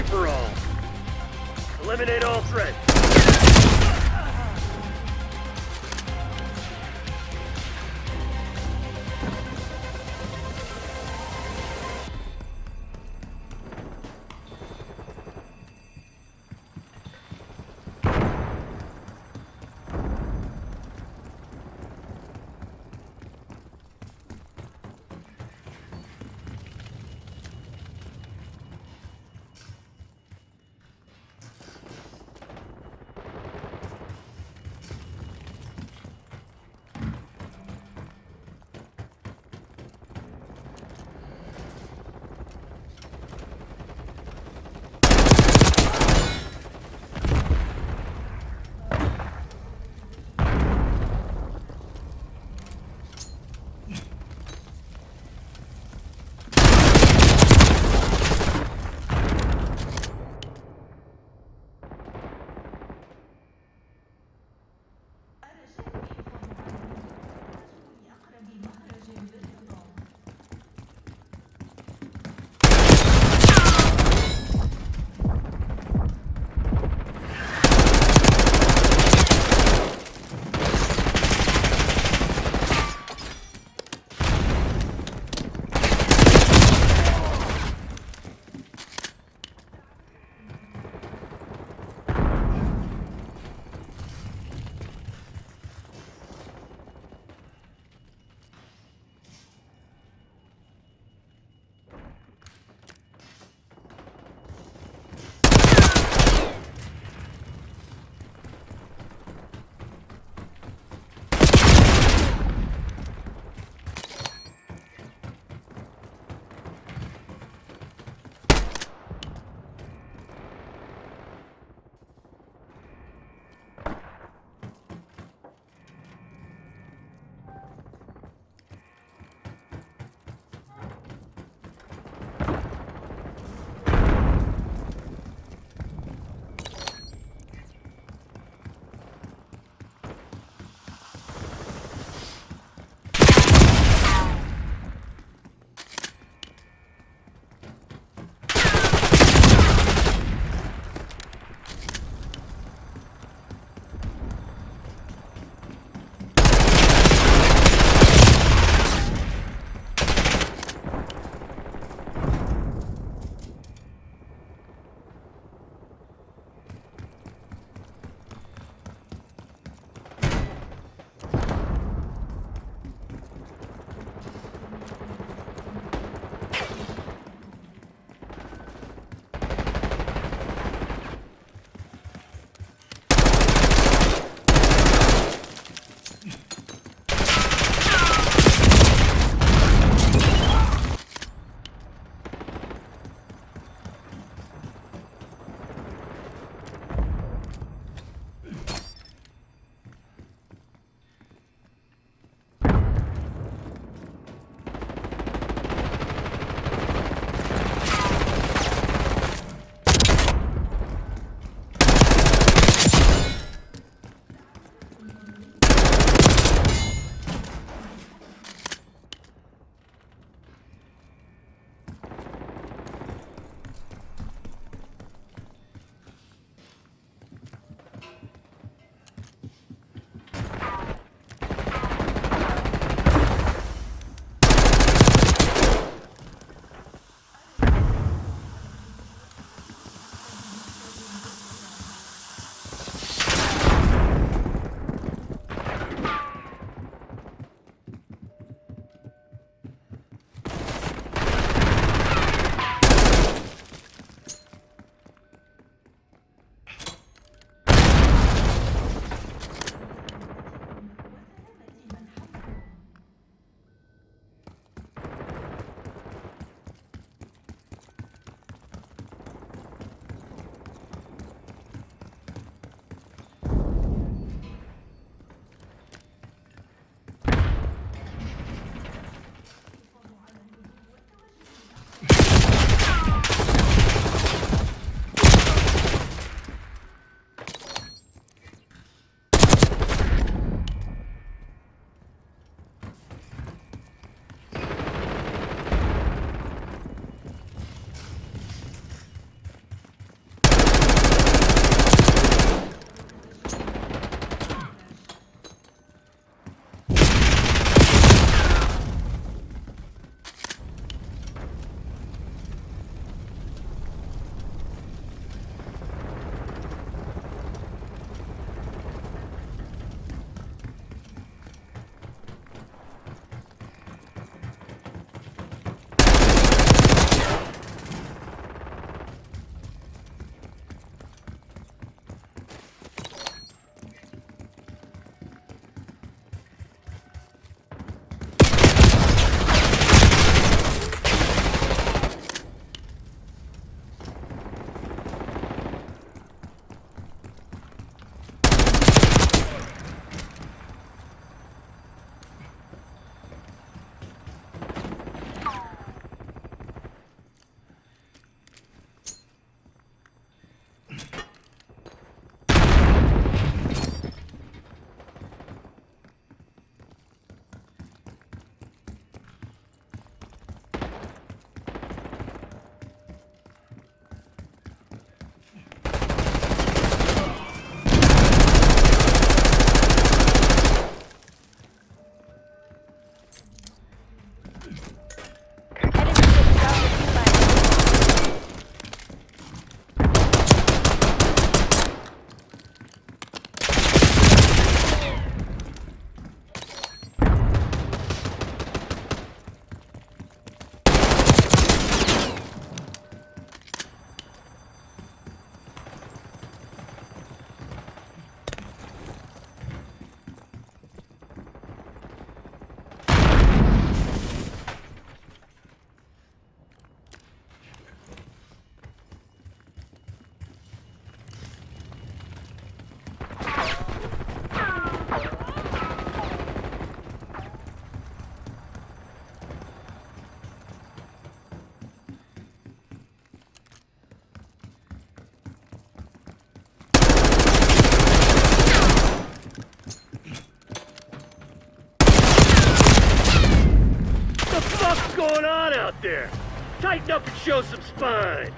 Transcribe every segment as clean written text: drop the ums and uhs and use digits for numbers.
free-for-all. Eliminate all threats. there. Tighten up and show some spine.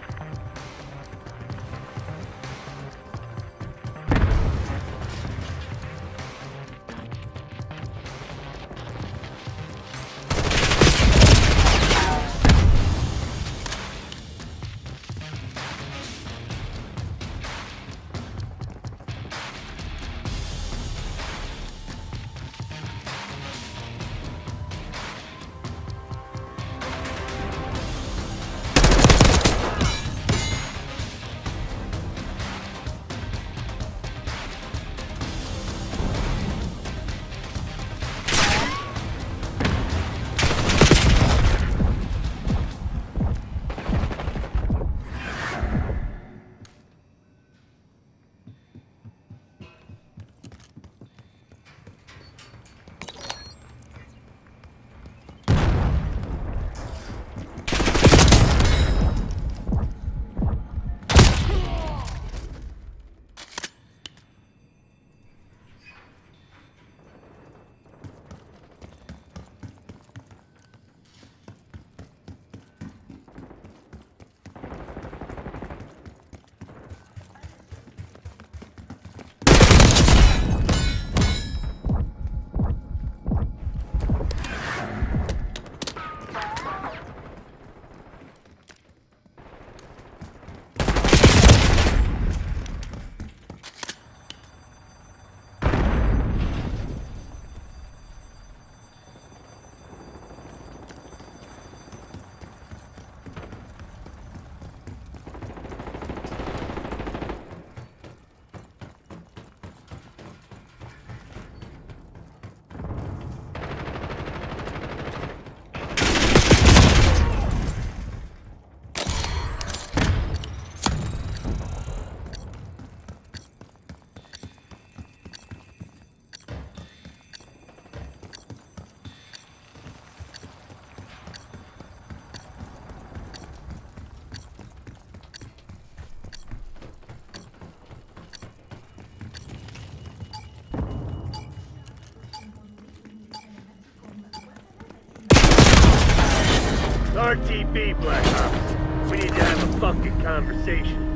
RTB, Black Ops. We need to have a fucking conversation.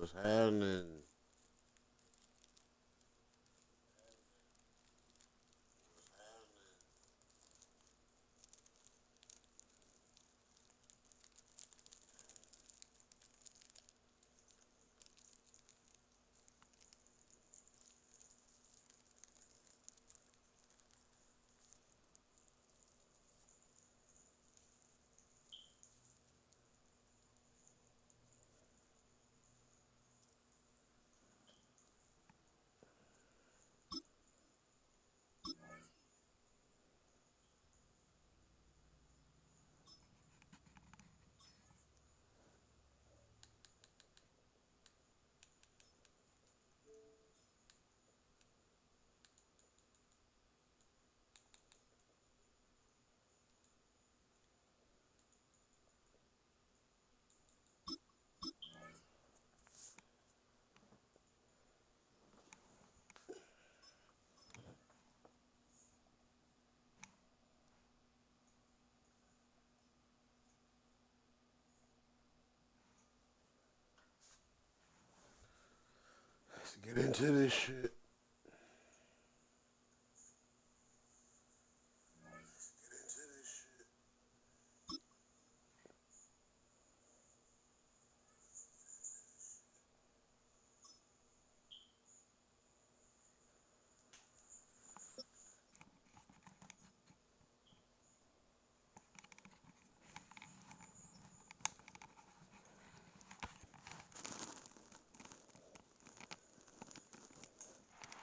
What's happening? Let's get into this shit.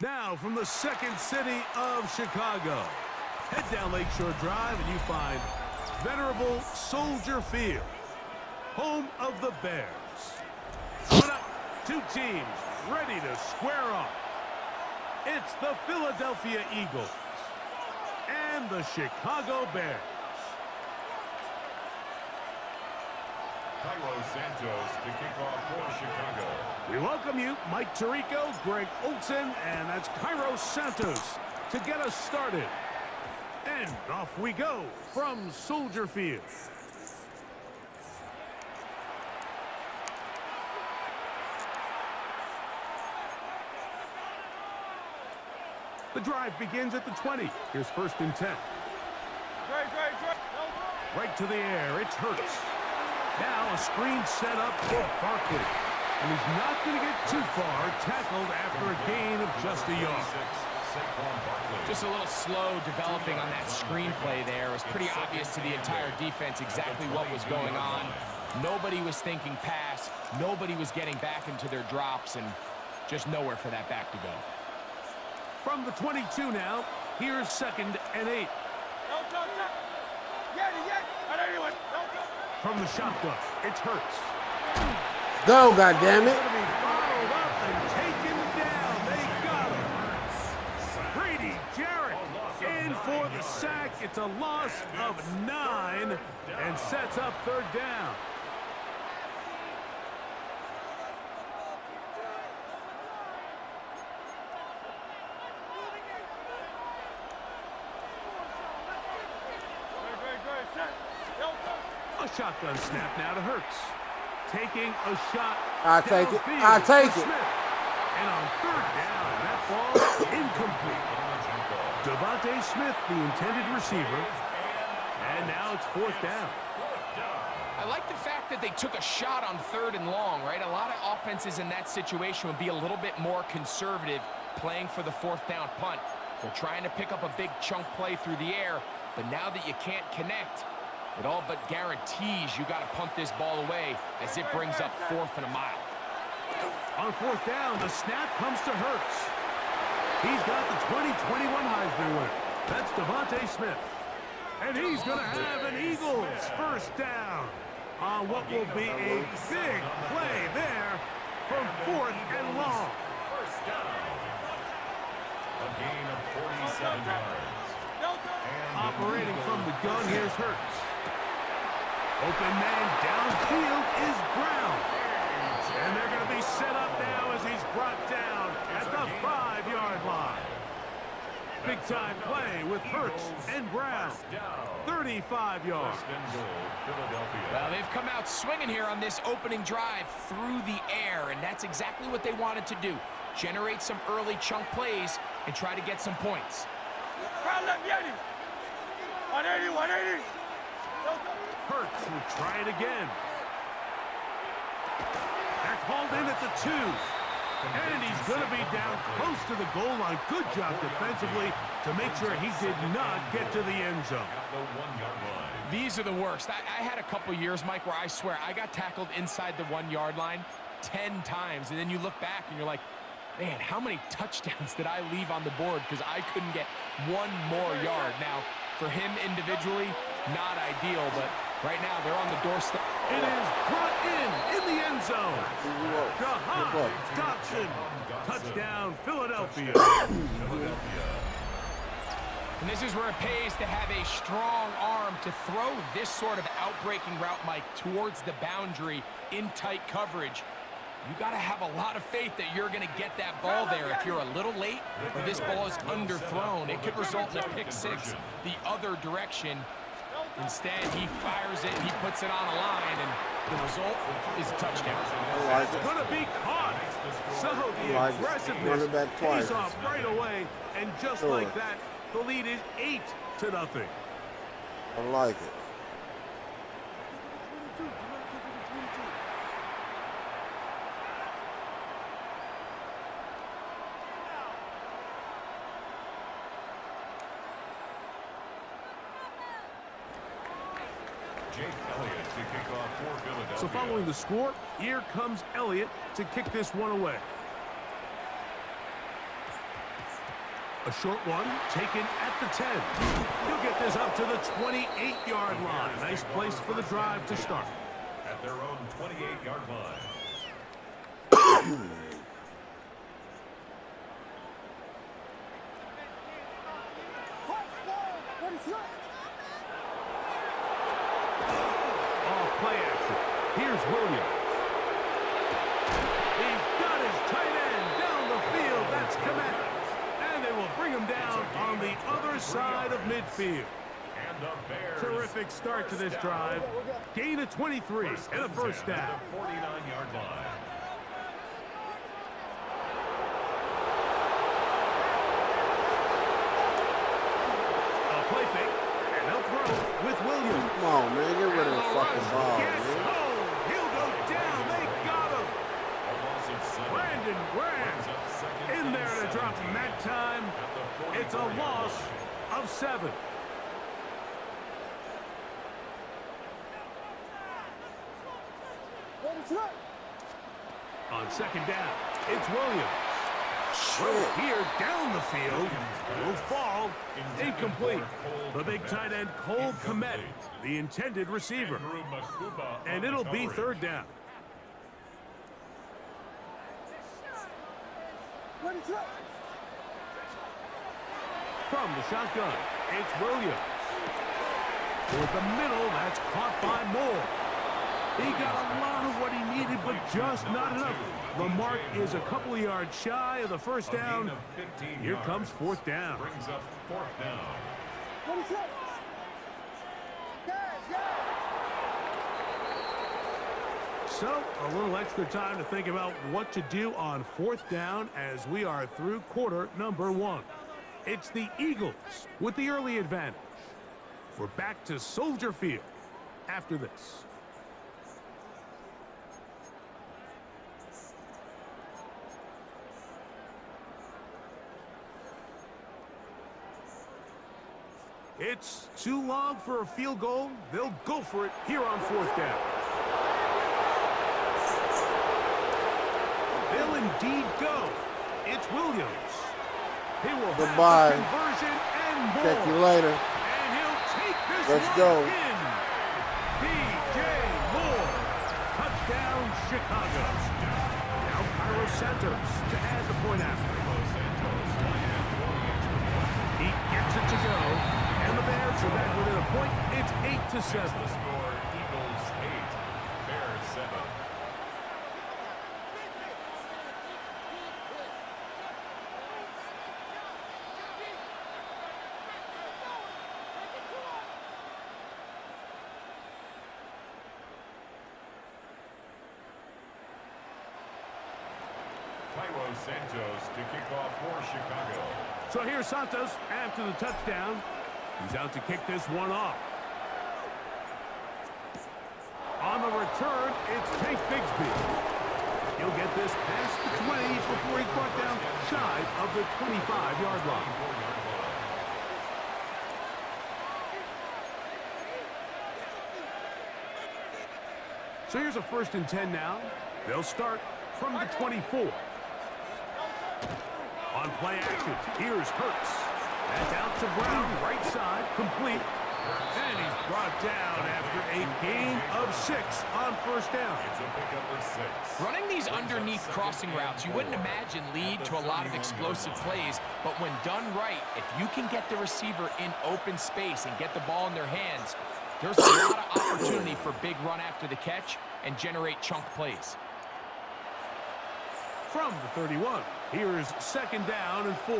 Now, from the second city of Chicago, head down Lakeshore Drive and you find venerable Soldier Field, home of the Bears. Coming up, two teams ready to square off. It's the Philadelphia Eagles and the Chicago Bears. Cairo Santos to kick off for Chicago. We welcome you, Mike Tirico, Greg Olson, and that's Cairo Santos to get us started. And off we go from Soldier Field. The drive begins at the 20. Here's 1st and 10. Right to the air, it's Hurts. Now a screen set up for Barkley. And he's not going to get too far, tackled after a gain of just a yard. Just a little slow developing on that screenplay there. It was pretty obvious to the entire defense exactly what was going on. Nobody was thinking pass. Nobody was getting back into their drops, and just nowhere for that back to go. From the 22 now, here's 2nd and 8. From the shotgun, it's Hurts. Go, goddammit. Going to be followed up and taken down. They got him. Brady Jarrett in for the sack. It's a loss of 9 and sets up 3rd down. A shotgun snap now to Hurts. Taking a shot. I'll take it. downfield I'll take to it. Smith. And on 3rd down, that ball incomplete. Devontae Smith, the intended receiver. And now it's 4th down. I like the fact that they took a shot on 3rd and long, right? A lot of offenses in that situation would be a little bit more conservative playing for the 4th down punt. They're trying to pick up a big chunk play through the air, but now that you can't connect, it all but guarantees you got to punt this ball away as it brings up 4th and a mile. On 4th down, the snap comes to Hurts. He's got the 2021 Heisman winner. That's Devontae Smith. And he's going to have an Eagles 1st down on what will be a big play there from 4th and long. First down. A gain of 47 yards. Operating from the gun, here's Hurts. Open man downfield is Brown. And they're going to be set up now as he's brought down at the 5-yard line. Big-time play with Hurts and Brown. 35 yards. First and goal, Philadelphia. Well, they've come out swinging here on this opening drive through the air, and that's exactly what they wanted to do. Generate some early chunk plays and try to get some points. Hurts will try it again. That's hauled in at the 2. And he's going to be down close to the goal line. Good job defensively to make sure he did not get to the end zone. At the 1-yard line. These are the worst. I had a couple years, Mike, where I swear I got tackled inside the 1-yard line 10 times. And then you look back and you're like, man, how many touchdowns did I leave on the board because I couldn't get one more yard? Now, for him individually, not ideal, but right now they're on the doorstep. It is brought in the end zone. Cod Shotgun. Touchdown, Philadelphia. And this is where it pays to have a strong arm to throw this sort of outbreaking route, Mike, towards the boundary in tight coverage. You got to have a lot of faith that you're going to get that ball there. If you're a little late or this ball is underthrown, it could result in a pick six the other direction. Instead, he fires it, he puts it on a line, and the result is a touchdown. It's going to be caught. So the aggressiveness pays off right away, and just like that, the lead is 8-0. I like it. Jake Elliott to kick off for Philadelphia. So following the score, here comes Elliott to kick this one away. A short one taken at the 10. He'll get this up to the 28-yard line. Nice place for the drive to start. At their own 28-yard line. Off play action. Here's Williams. He's got his tight end down the field. That's Komet. And they will bring him down on the other side of midfield. And the Bears. Terrific start to this drive. Gain of 23 and a first down. At the 49-yard line. A play fake, and they'll throw with Williams. Come on, man. Get rid of the fucking ball, Gets man. home. He'll go down. They got him. A loss of 7. Brandon Graham Brings up second in and there to drop him 17 that time. at the It's a 44-yard loss line. of 7. On second down, it's Williams. Shit. Here down the field will fall incomplete. The big tight end Cole Komet, the intended receiver. Andrew Makuba And on it'll the be coverage. third down. From the shotgun, it's Williams. Toward the middle, that's caught by Moore. He got a lot of what he needed, but just not enough. The mark is a couple of yards shy of the first A gain down. of 15 Here yards. comes fourth down. Brings up fourth down. So, a little extra time to think about what to do on fourth down as we are through quarter number 1. It's the Eagles with the early advantage. We're back to Soldier Field after this. It's too long for a field goal. They'll go for it here on fourth down. They'll indeed go. It's Williams. He will Goodbye. have the conversion and more. Check you later. And he'll take this Let's one go. in. DJ Moore. Touchdown, Chicago. Now Cairo Santos to add the point after. He gets it to go. And the Bears are back within a point. It's 8-7. The score, Eagles 8, Bears 7. Santos to kick off for Chicago. So here's Santos after the touchdown. He's out to kick this one off. On the return, it's Tank Bigsby. He'll get this past the 20 before he's brought down shy of the 25-yard line. So here's a 1st and 10 now. They'll start from the 24. On play action, here's Hurts. That's out to Brown, right side, complete. And he's brought down after a gain of 6 on 1st down. It's a pickup for 6. Running these underneath crossing routes, you wouldn't imagine lead to a lot of explosive plays, but when done right, if you can get the receiver in open space and get the ball in their hands, there's a lot of opportunity for big run after the catch and generate chunk plays. From the 31, here's 2nd down and 4.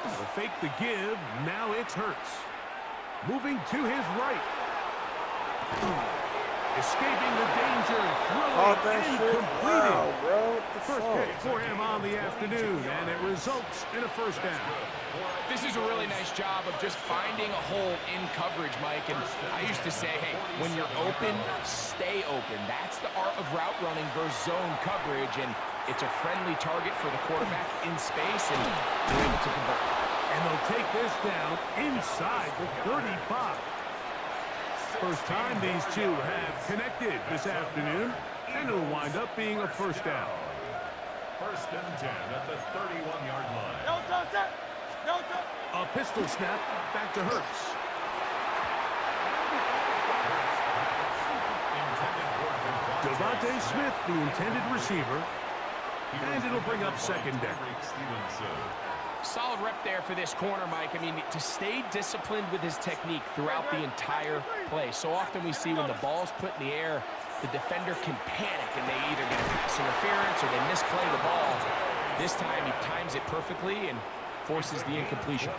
They'll fake the give. Now it's Hurts. Moving to his right. Escaping the danger. Throwing and completing. Wow, bro. First catch for him on the afternoon, and it results in a 1st down. This is a really nice job of just finding a hole in coverage, Mike. And I used to say, hey, when you're open, stay open. That's the art of route running versus zone coverage. And it's a friendly target for the quarterback in space, and they're able to convert. And they'll take this down inside the 35. First time these two have connected this afternoon, and it'll wind up being a 1st down. 1st and 10 at the 31-yard line. A pistol snap back to Hurts. Devontae Smith, the intended receiver, and it'll bring up 2nd down. Solid rep there for this corner, Mike. I mean, to stay disciplined with his technique throughout the entire play. So often we see when the ball's put in the air, the defender can panic and they either get a pass interference or they misplay the ball. This time he times it perfectly and forces the incompletion.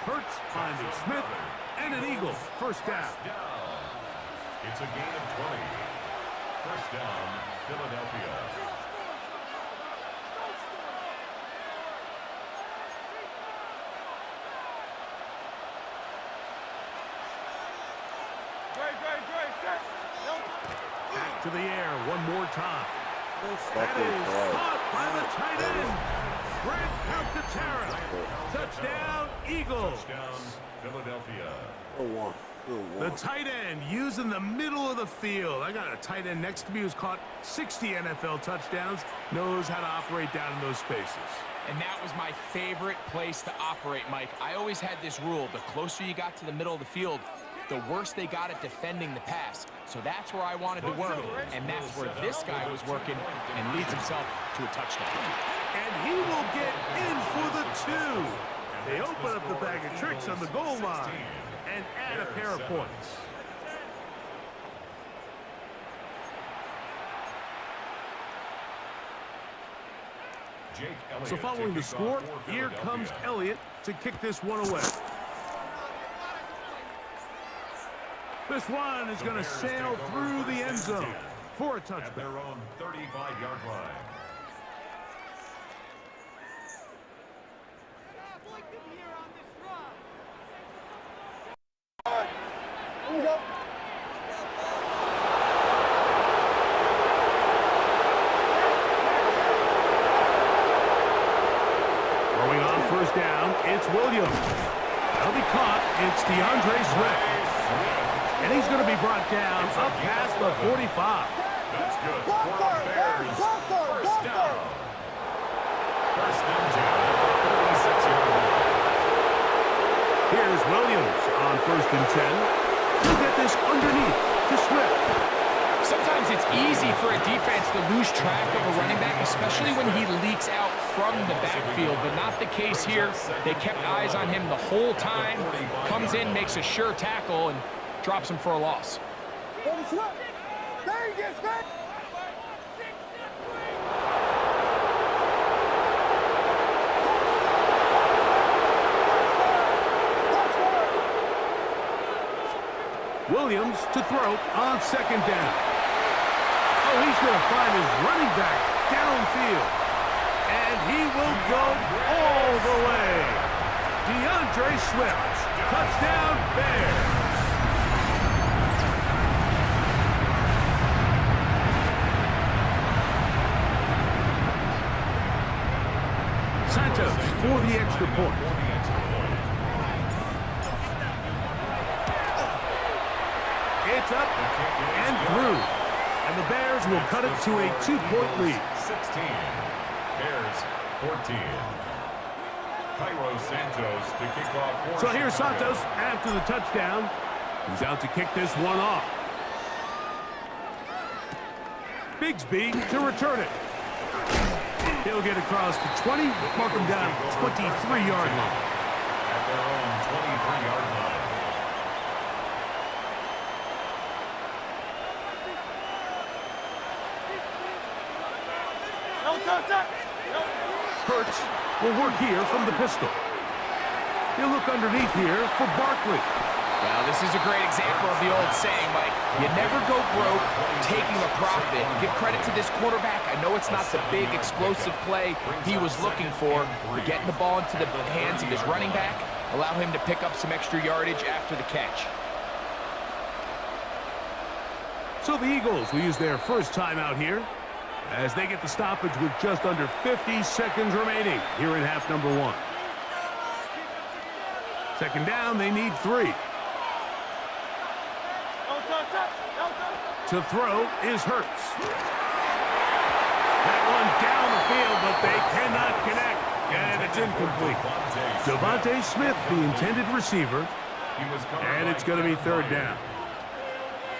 Hurts finding Smith and an eagle. 1st down. It's a gain of 20. 1st down, Philadelphia. Back to the air one more time. That is caught by the tight end. Grant Alcantara. Touchdown, Eagles. Touchdown, Philadelphia. Good one. The tight end using the middle of the field. I got a tight end next to me who's caught 60 NFL touchdowns, knows how to operate down in those spaces. And that was my favorite place to operate, Mike. I always had this rule: the closer you got to the middle of the field, the worse they got at defending the pass. So that's where I wanted to work, and that's where this guy was working and leads himself to a touchdown. And he will get in for the 2. They open up the bag of tricks on the goal line and add a pair of points. So following the score, here comes Elliott to kick this one away. This one is going to sail through the end zone for a touchback. At their own 35-yard line. Throwing on 1st down, it's Williams. That'll be caught. It's DeAndre Swift. And he's going to be brought down up past the 45. That's good. For the Bears. 1st down. 1st and 10. 36-yard line. Here's Williams on 1st and 10. He'll get this underneath to Swift. Sometimes it's easy for a defense to lose track of a running back, especially when he leaks out from the backfield, but not the case here. They kept eyes on him the whole time. Comes in, makes a sure tackle, and drops him for a loss. Williams to throw on 2nd down. Oh, he's going to find his running back downfield. And he will go all the way. DeAndre Swift. Touchdown, Bears. Santos for the extra point. It's up and through. And the Bears will cut it to a 2-point lead. 16. Bears 14. Cairo Santos to kick off. So here's Santos after the touchdown. He's out to kick this one off. Bigsby to return it. He'll get across the 20, mark him down 23-yard line. At their own 23-yard line. Hurts will work here from the pistol. He'll look underneath here for Barkley. Well, this is a great example of the old saying, Mike. You never go broke taking a profit. Give credit to this quarterback. I know it's not the big, explosive play he was looking for, but getting the ball into the hands of his running back, allow him to pick up some extra yardage after the catch. So the Eagles will use their first timeout here as they get the stoppage with just under 50 seconds remaining here in half number 1. Second down, they need 3. To throw is Hurts. That one down the field, but they cannot connect. And it's incomplete. Devontae Smith, the intended receiver. And it's going to be third down.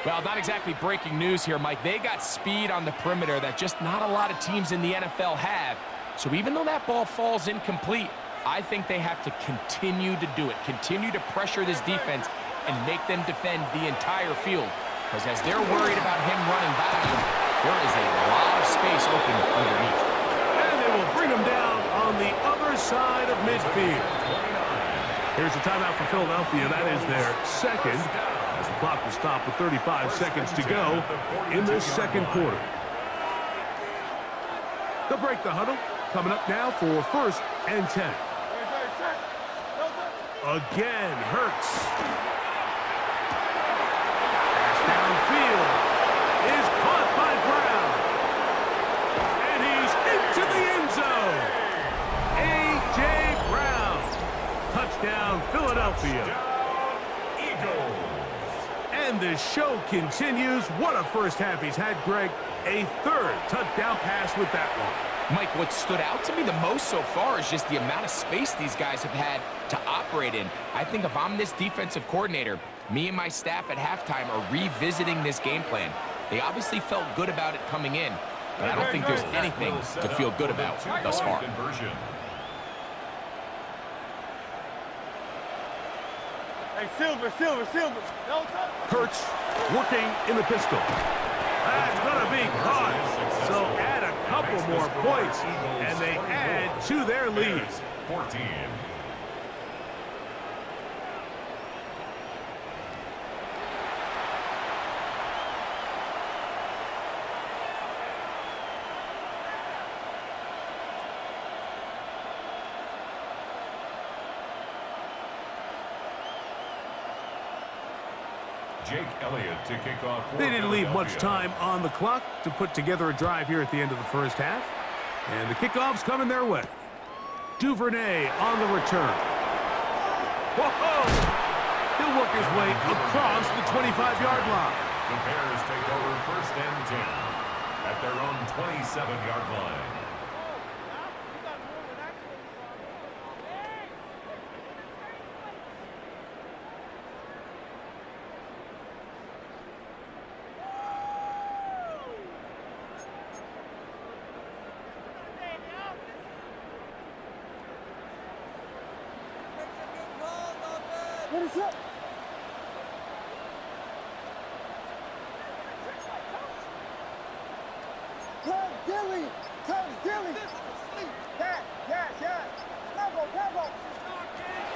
Well, not exactly breaking news here, Mike. They got speed on the perimeter that just not a lot of teams in the NFL have. So even though that ball falls incomplete, I think they have to continue to do it. Continue to pressure this defense and make them defend the entire field. Because as they're worried about him running by them, there is a lot of space open underneath. And they will bring him down on the other side of midfield. Here's a timeout for Philadelphia. That is their second. As the clock will stop with 35 seconds to go in this second quarter. They'll break the huddle. Coming up now for 1st and 10. Again, Hurts. Downfield is caught by Brown. And he's into the end zone. A.J. Brown. Touchdown, Philadelphia. Eagles. And the show continues. What a first half he's had, Greg. A third touchdown pass with that one. Mike, what stood out to me the most so far is just the amount of space these guys have had to operate in. I think if I'm this defensive coordinator, me and my staff at halftime are revisiting this game plan. They obviously felt good about it coming in, but I don't think there's anything to feel good about thus far. Hey, Silver. Hurts working in the pistol. That's going to be caught. So add a couple more points, and they add to their lead. 14. Jake Elliott to kick off. They didn't leave much time on the clock to put together a drive here at the end of the first half. And the kickoff's coming their way. Duvernay on the return. Whoa! He'll work his way across the 25-yard line. The Bears take over 1st and 10 at their own 27-yard line. What is up? Come, Dilly! Temple!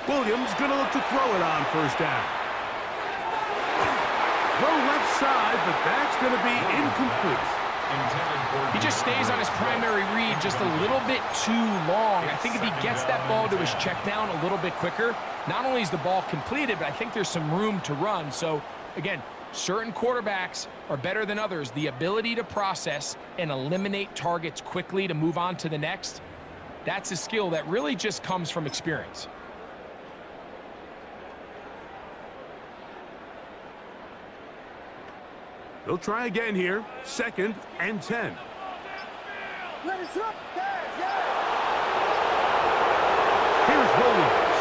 Williams going to look to throw it on 1st down. Throw left side, but that's going to be incomplete. He just stays on his primary read just a little bit too long. I think if he gets that ball to his check down a little bit quicker, not only is the ball completed, but I think there's some room to run. So, again, certain quarterbacks are better than others. The ability to process and eliminate targets quickly to move on to the next, that's a skill that really just comes from experience. They'll try again here. 2nd and 10. Here's Williams.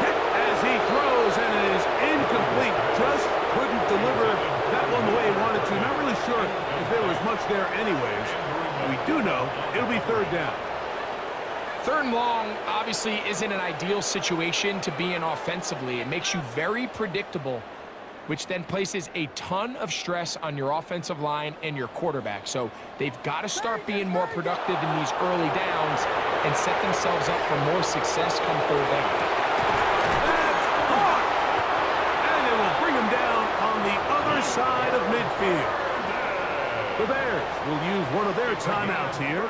Hit as he throws, and it is incomplete. Just couldn't deliver that one the way he wanted to. Not really sure if there was much there anyways. We do know it'll be 3rd down. 3rd and long obviously isn't an ideal situation to be in offensively. It makes you very predictable, which then places a ton of stress on your offensive line and your quarterback. So they've got to start being more productive in these early downs and set themselves up for more success come 3rd down. That's caught! And they will bring him down on the other side of midfield. The Bears will use one of their timeouts here,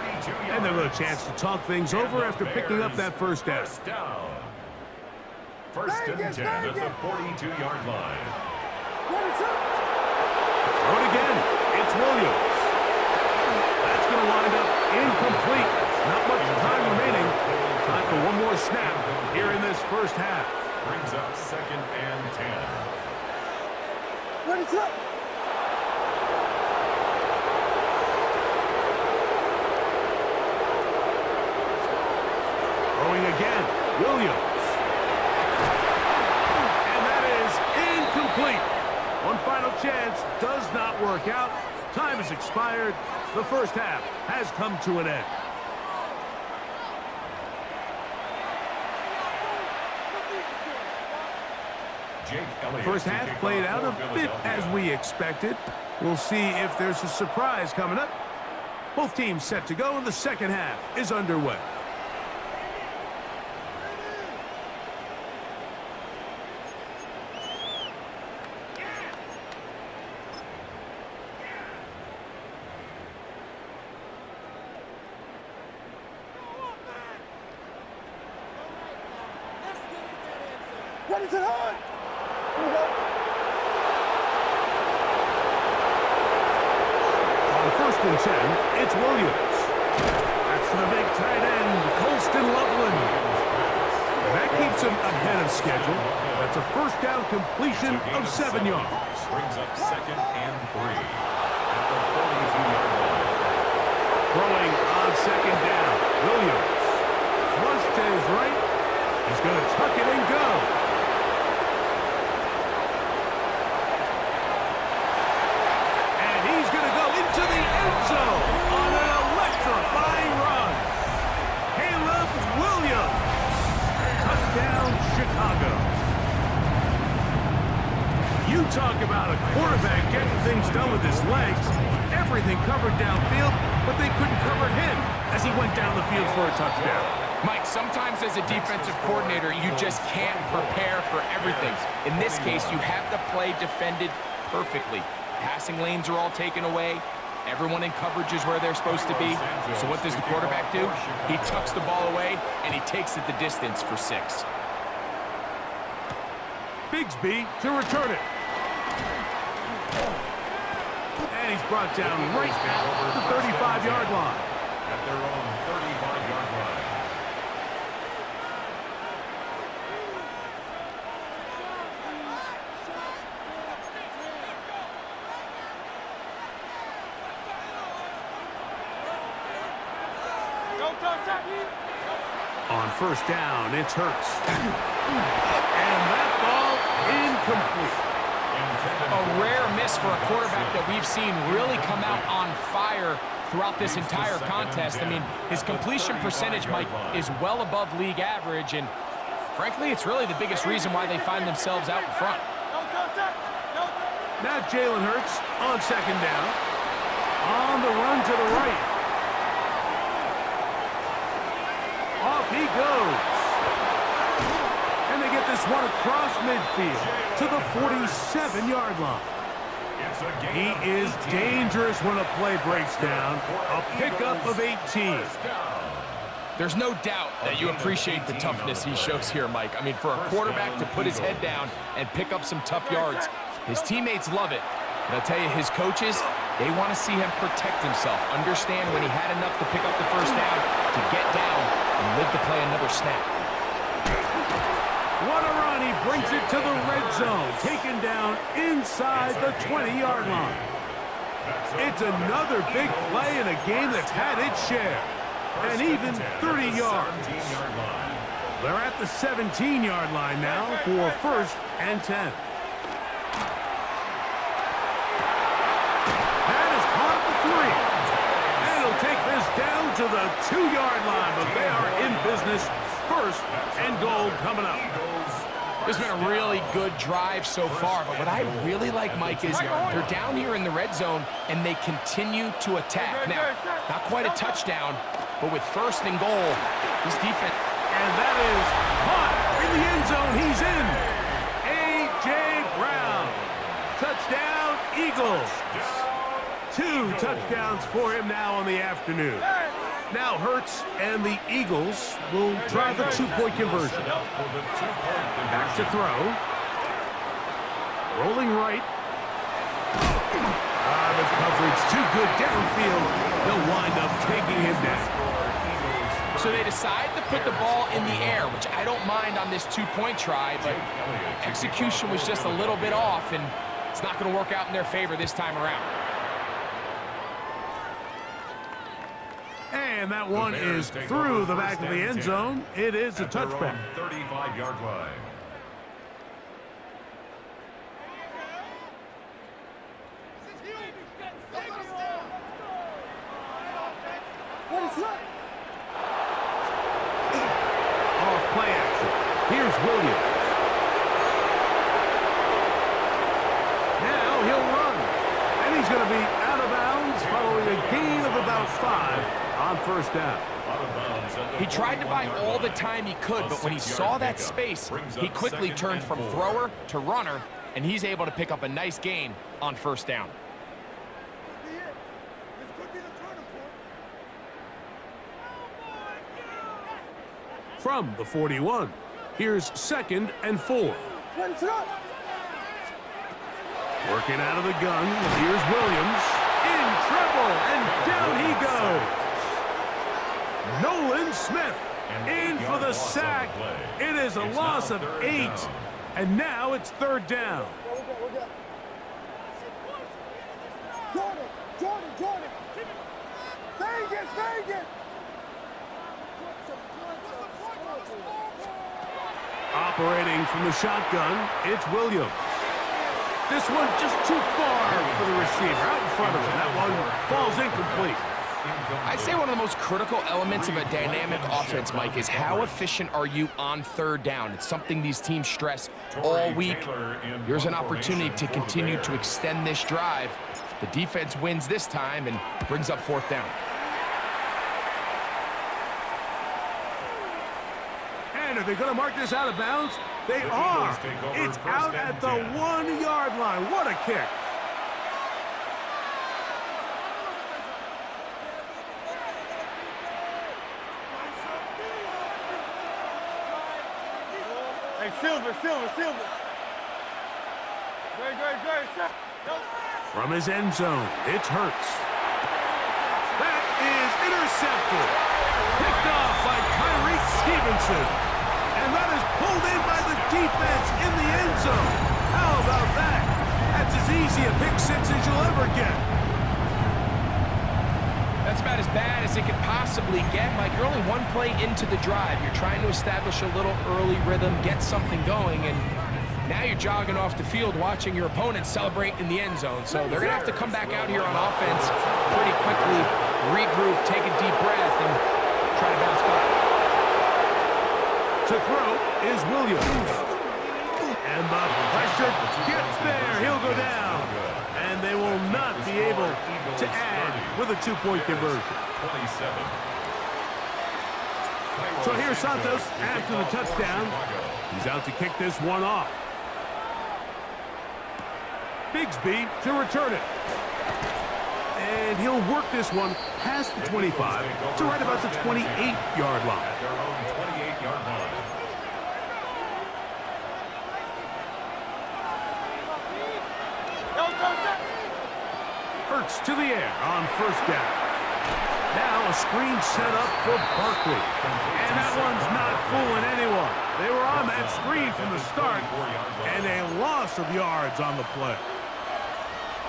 and they'll have a chance to talk things over after picking up that 1st down. 1st and 10 at the 42-yard line. Throw it again. It's Williams. That's going to wind up incomplete. Not much time remaining. Time for one more snap here in this 1st half. Brings up 2nd and 10. What is up? Throwing again. Williams. And that is incomplete. One final chance does not work out. Time has expired. The 1st half has come to an end. First half played out a bit as we expected. We'll see if there's a surprise coming up. Both teams set to go, and the 2nd half is underway. What is it on? On 1st and 10, it's Williams. That's the big tight end, Colston Loveland. And that keeps him ahead of schedule. That's a 1st down completion of 7 yards. Brings up 2nd and 3 at the 42-yard line. Throwing on 2nd down, Williams. Flush to his right. He's going to tuck it and go. To the end zone on an electrifying run. Caleb Williams. Touchdown, Chicago. You talk about a quarterback getting things done with his legs. Everything covered downfield, but they couldn't cover him as he went down the field for a touchdown. Mike, sometimes as a defensive coordinator, you just can't prepare for everything. In this case, you have the play defended perfectly. Passing lanes are all taken away. Everyone in coverage is where they're supposed to be. So what does the quarterback do? He tucks the ball away, and he takes it the distance for 6. Bigsby to return it. And he's brought down right at the 35-yard line. At their own 35-yard line. On 1st down, it's Hurts. And that ball incomplete. A rare miss for a quarterback that we've seen really come out on fire throughout this entire contest. I mean, his completion percentage, Mike, is well above league average, and frankly, it's really the biggest reason why they find themselves out in front. Now Jalen Hurts on 2nd down. On the run to the right. Off he goes. And they get this one across midfield to the 47-yard line. It's a He gain of is 18. dangerous when a play breaks down. A pickup of 18. First down. There's no doubt that you appreciate the toughness he shows here, Mike. I mean, for a quarterback to put his head down and pick up some tough yards, his teammates love it. But I'll tell you, his coaches, they want to see him protect himself, understand when he had enough to pick up the first down, to get down and live to play another snap. What a run. He brings it to the red zone, taken down inside the 20-yard line. It's another big play in a game that's had its share. And even 30 yards. They're at the 17-yard line now for 1st and 10. That is caught at the 3. And it'll take this down to the 2-yard line, but they are in business. 1st and goal coming up. It's been a really good drive so far, but what I really like, Mike, is they're down here in the red zone, and they continue to attack. Now, not quite a touchdown, but with 1st and goal, this defense... And that is caught in the end zone. He's in. A.J. Brown. Touchdown, Eagles. 2 touchdowns for him now on the afternoon. Now Hurts and the Eagles will try the 2-point conversion. Back to throw. Rolling right. The coverage too good downfield. They'll wind up taking him down. So they decide to put the ball in the air, which I don't mind on this 2-point try, but execution was just a little bit off, and it's not going to work out in their favor this time around. And that one is through the back of the end zone. It is a touchback. 35-yard line. Off play action. Here's Williams. Now he'll run. And he's going to be out of bounds following a gain of about 5 on 1st down. He tried to buy all the time he could, but when he saw that space, he quickly turned from thrower to runner, and he's able to pick up a nice gain on 1st down. From the 41, here's 2nd and 4. Working out of the gun, here's Williams. In trouble, and down he goes. Nolan Smith in for the sack. It is a loss of 8, and now it's 3rd down. Jordan. Vegas. Operating from the shotgun, it's Williams. This one just too far for the receiver. Out in front of him. That one falls incomplete. I'd say one of the most critical elements of a dynamic offense, Mike, is how efficient are you on 3rd down. It's something these teams stress all week. Here's an opportunity to continue to extend this drive. The defense wins this time and brings up 4th down. And are they going to mark this out of bounds? They are. It's out at the 1-yard line. What a kick. Hey, Silver. Great. From his end zone, it's Hurts. That is intercepted. Picked off by Tyreek Stevenson. And that is pulled in by the defense in the end zone. How about that? That's as easy a pick 6 as you'll ever get. That's about as bad as it could possibly get, Mike. You're only 1 play into the drive. You're trying to establish a little early rhythm, get something going, and now you're jogging off the field watching your opponent celebrate in the end zone. So they're going to have to come back out here on offense pretty quickly, regroup, take a deep breath, and try to bounce back. To throw is Williams. And the pressure gets there. He'll go down. And they will not be able to add with a 2-point conversion. So here's Santos after the touchdown. He's out to kick this one off. Bigsby to return it. And he'll work this one past the 25 to right about the 28-yard line. At their own 28-yard line. Hurts to the air on first down. Now a screen set up for Barkley. And that one's not fooling anyone. They were on that screen from the start, and a loss of yards on the play.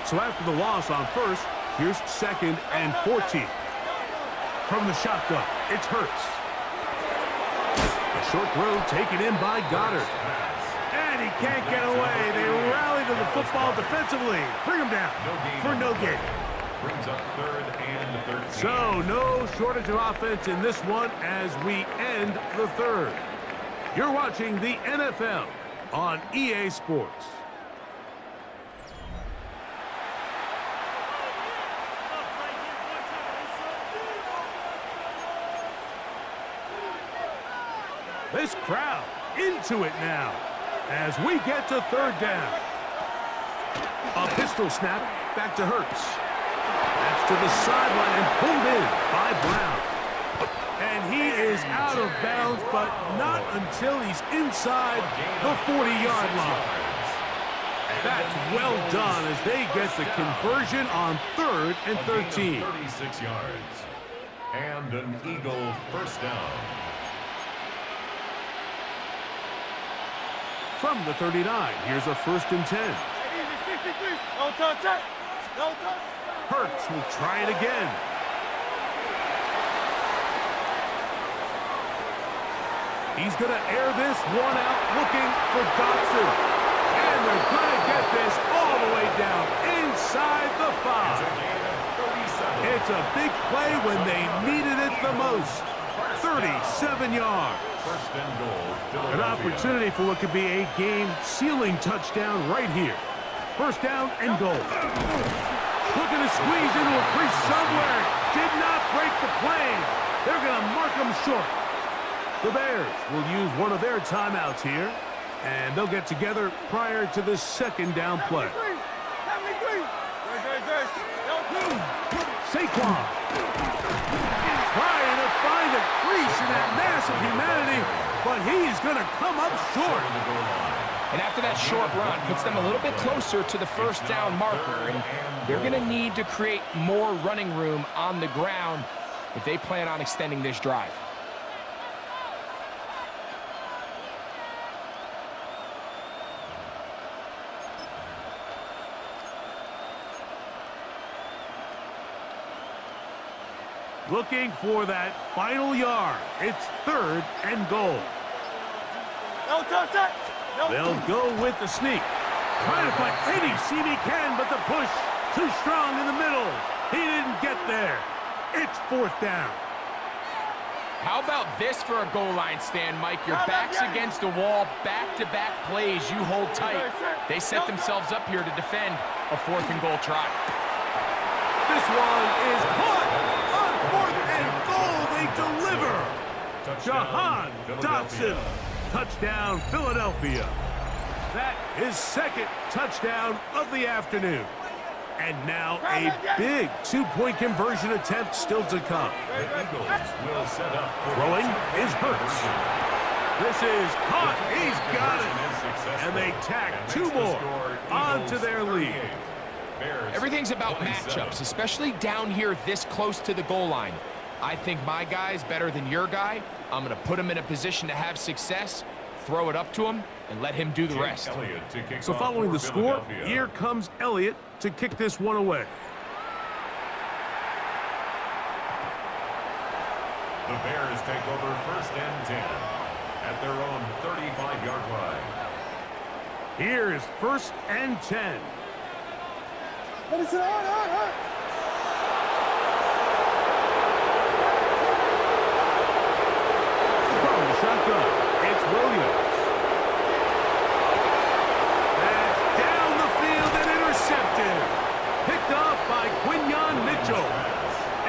So after the loss on first, here's 2nd and 14. From the shotgun, it's Hurts. A short throw taken in by Goddard. And he can't get away. They rally to the football defensively. Bring him down for no gain. Brings up 3rd and 13. So no shortage of offense in this one as we end the third. You're watching the NFL on EA Sports. This crowd into it now as we get to 3rd down. A pistol snap back to Hurts. That's to the sideline and pulled in by Brown. And he is out of bounds, but not until he's inside the 40-yard line. That's well done as they get the conversion on 3rd and 13. 36 yards. And an Eagle first down. From the 39, here's a 1st and 10. No touch. No touch. Hurts will try it again. He's going to air this one out looking for Dotson. And they're going to get this all the way down inside the 5. It's a big play when they needed it the most. 37 yards. First and goal. An opportunity for what could be a game-sealing touchdown right here. 1st down and goal. Looking to squeeze into a crease somewhere. Did not break the plane. They're going to mark him short. The Bears will use one of their timeouts here, and they'll get together prior to the 2nd down play. Saquon trying to find a crease in that mass of humanity, but he's going to come up short. And after that short run, puts them a little bit closer to the 1st down marker, and they're going to need to create more running room on the ground if they plan on extending this drive. Looking for that final yard. It's 3rd and goal. No touch. They'll go with the sneak. Trying to find any seam he can, but the push too strong in the middle. He didn't get there. It's 4th down. How about this for a goal line stand, Mike? Your back's against the wall, back-to-back plays. You hold tight. They set themselves up here to defend a 4th and goal try. This one is caught on 4th and goal. They deliver. Jahan Dotson. Touchdown, Philadelphia. That is 2nd touchdown of the afternoon. And now a big 2-point conversion attempt still to come. The Eagles will set up. Throwing is Hurts. This is caught. He's got it. And they tack 2 more onto their lead. Everything's about matchups, especially down here this close to the goal line. I think my guy's better than your guy. I'm going to put him in a position to have success, throw it up to him, and let him do the rest. So following the score, here comes Elliott to kick this one away. The Bears take over 1st and 10 at their own 35-yard line. Here's 1st and 10. What is it on? From the shotgun, it's Williams. That's down the field and intercepted. Picked off by Quinyon Mitchell.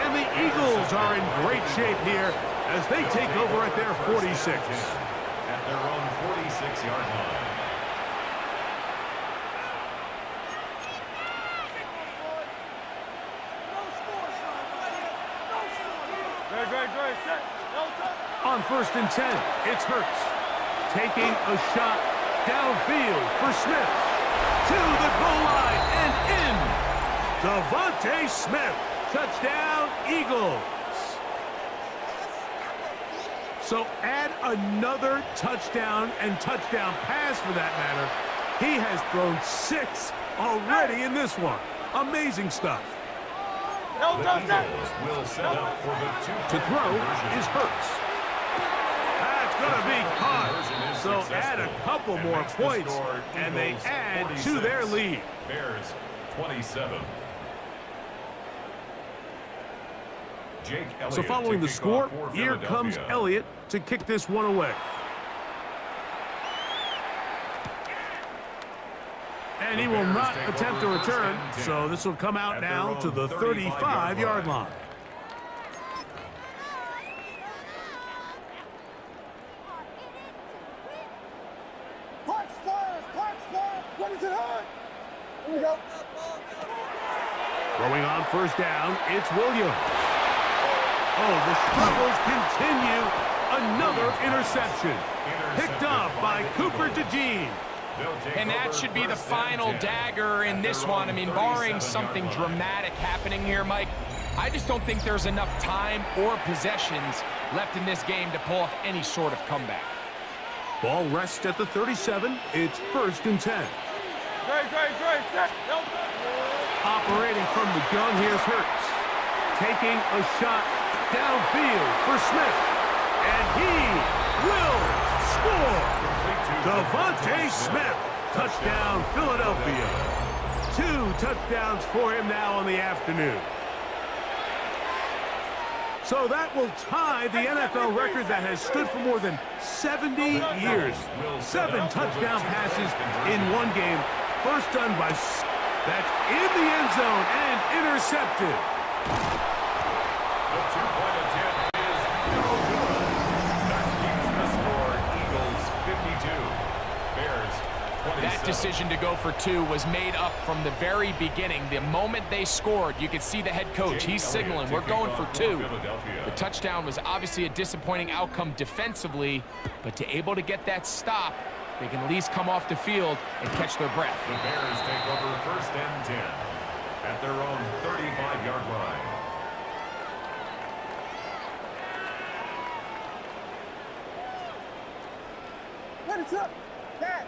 And the Eagles are in great shape here as they take over at their 46. At their own 46-yard line. Great. Set. Double touch. On 1st and 10, it's Hurts. Taking a shot downfield for Smith. To the goal line and in. Devontae Smith. Touchdown, Eagles. So add another touchdown and touchdown pass for that matter. He has thrown 6 already in this one. Amazing stuff. Double The touch. Set. Eagles will set up for the To throw is Hurts. That's going to be caught. So add a couple more points, and they add to their lead. Bears 27. Jake Elliott So following to the kick score, off for here comes Philadelphia. Elliott to kick this one away. And he will not attempt to return, so this will come out now to the 35-yard line. Punch splash. What is it on? Here we go. Throwing on 1st down, it's Williams. Oh, the struggles continue. Another interception. Picked off by Cooper DeJean. And that should be the final dagger in this one. I mean, barring something dramatic happening here, Mike, I just don't think there's enough time or possessions left in this game to pull off any sort of comeback. Ball rests at the 37. It's 1st and 10. Great. Set. Double touch. Operating from the gun, here's Hurts. Taking a shot downfield for Smith. And he will score. Devontae Smith. Touchdown, Philadelphia. 2 touchdowns for him now on the afternoon. So that will tie the NFL record that has stood for more than 70 years. 7 touchdown passes in one game. First done by... That's in the end zone and intercepted. The 2-point attempt is no good. That keeps the score. Eagles 52. Bears 27. That decision to go for 2 was made up from the very beginning. The moment they scored, you could see the head coach. He's signaling, we're going for 2. The touchdown was obviously a disappointing outcome defensively, but to able to get that stop, they can at least come off the field and catch their breath. The Bears take over 1st and 10 at their own 35-yard line. What is up? Yeah.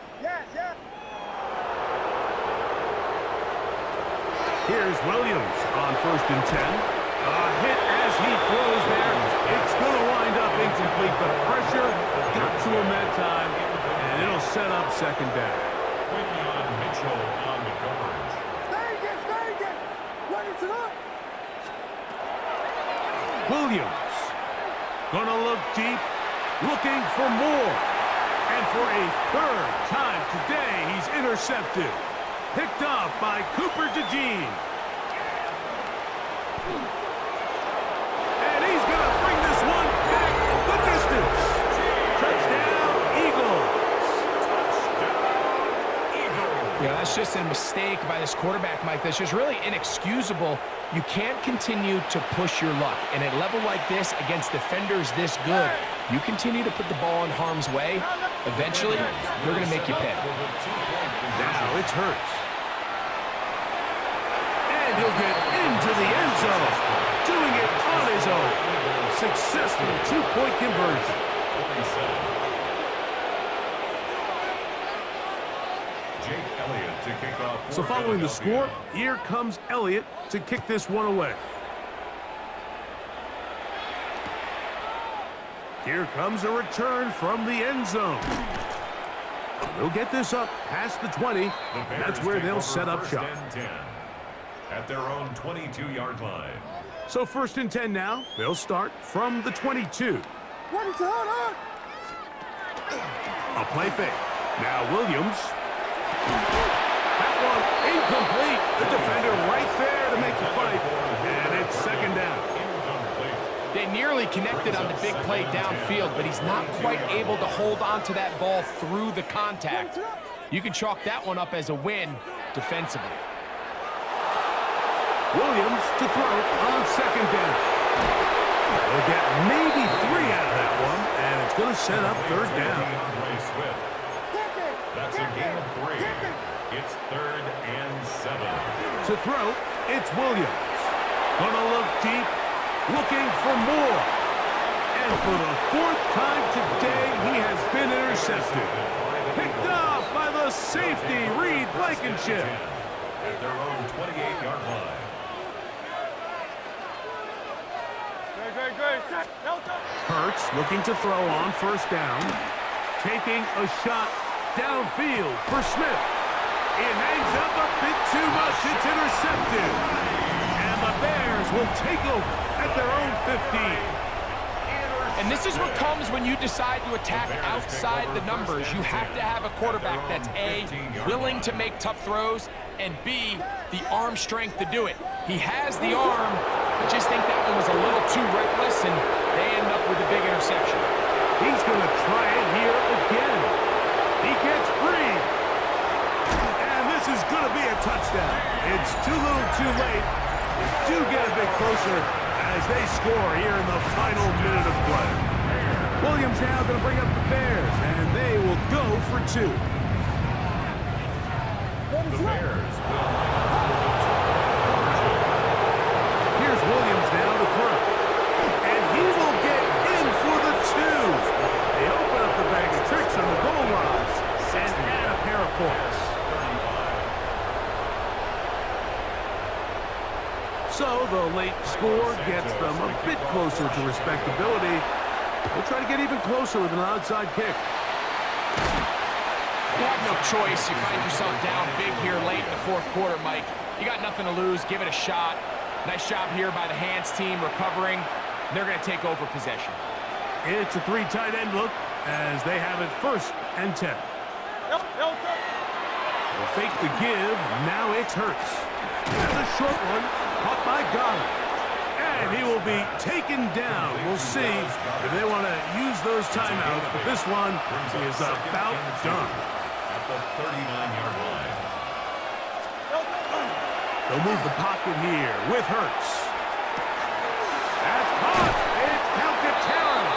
Here's Williams on 1st and 10. A hit as he throws there. It's going to wind up incomplete. The pressure got to him that time, and it'll set up 2nd down. Quinyon Mitchell on the coverage. Stay again. What is it up? Williams gonna look deep, looking for more. And for a 3rd time today, he's intercepted. Picked off by Cooper DeJean. And he's gonna bring this one back the distance. Touchdown, Eagles. Yeah, that's just a mistake by this quarterback, Mike. That's just really inexcusable. You can't continue to push your luck. And at a level like this, against defenders this good, you continue to put the ball in harm's way, eventually, they're going to make you pay. Now it's Hurts. And he'll get into the end zone, doing it on his own. Successful 2-point conversion. Jake Elliott to kick off. So following the score, here comes Elliott to kick this one away. Here comes a return from the end zone. They'll get this up past the 20. That's where they'll set up shop. At their own 22-yard line. So 1st and 10 now. They'll start from the 22. What is it on? A play fake. Now Williams. That one incomplete. The defender right there to make the fight. And it's 2nd down. They nearly connected on the big play downfield, but he's not quite able to hold on to that ball through the contact. You can chalk that one up as a win defensively. Williams to throw on 2nd down. They'll get maybe 3 out of that one, and it's going to set up third down. That's a gain of 3. It's 3rd and 7. To throw, it's Williams. Gonna look deep, looking for more. And for the 4th time today, he has been intercepted. Picked off by the safety, Reed Blankenship. At their own 28-yard line. Hurts looking to throw on first down. Taking a shot downfield for Smith. It hangs up a bit too much. It's intercepted. And the Bears will take over at their own 15. And this is what comes when you decide to attack outside the numbers. You have to have a quarterback that's A, willing to make tough throws, and B, the arm strength to do it. He has the arm. I just think that one was a little too reckless, and they end up with a big interception. He's going to try it here again. He gets free. And this is going to be a touchdown. It's too little too late. They do get a bit closer as they score here in the final minute of play. Williams now going to bring up the Bears, and they will go for 2. The Bears will. Here's Williams now to throw. And he will get in for the 2. They open up the bag of tricks on the goal line and add a pair of points. So the late score gets them a bit closer to respectability. They'll try to get even closer with an onside kick. You have no choice. You find yourself down big here late in the 4th quarter, Mike. You got nothing to lose. Give it a shot. Nice job here by the hands team recovering. They're going to take over possession. It's a 3 tight end look as they have it 1st and 10. They'll fake the give. Now it's Hurts. That's a short one. Caught by Goddard. And he will be taken down. We'll see if they want to use those timeouts, but this one is about done. At the 39-yard line. They'll move the pocket here with Hurts. That's caught. It's Calcaterra.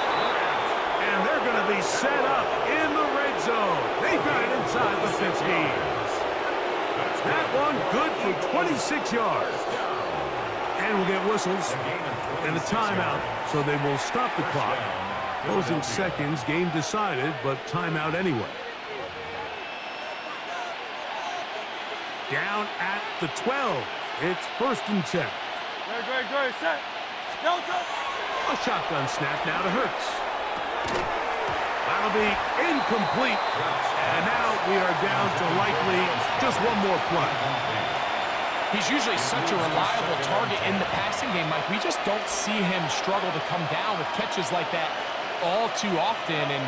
And they're going to be set up in the red zone. They got it inside the 15. That one good for 26 yards. And we'll get whistles and a timeout, so they will stop the clock. Closing seconds, game decided, but timeout anyway. Down at the 12. It's 1st and 10. Great, set. Delta. A shotgun snap now to Hurts. That'll be incomplete. And now we are down to likely just one more play. He's usually such a reliable target in the passing game, Mike. We just don't see him struggle to come down with catches like that all too often. And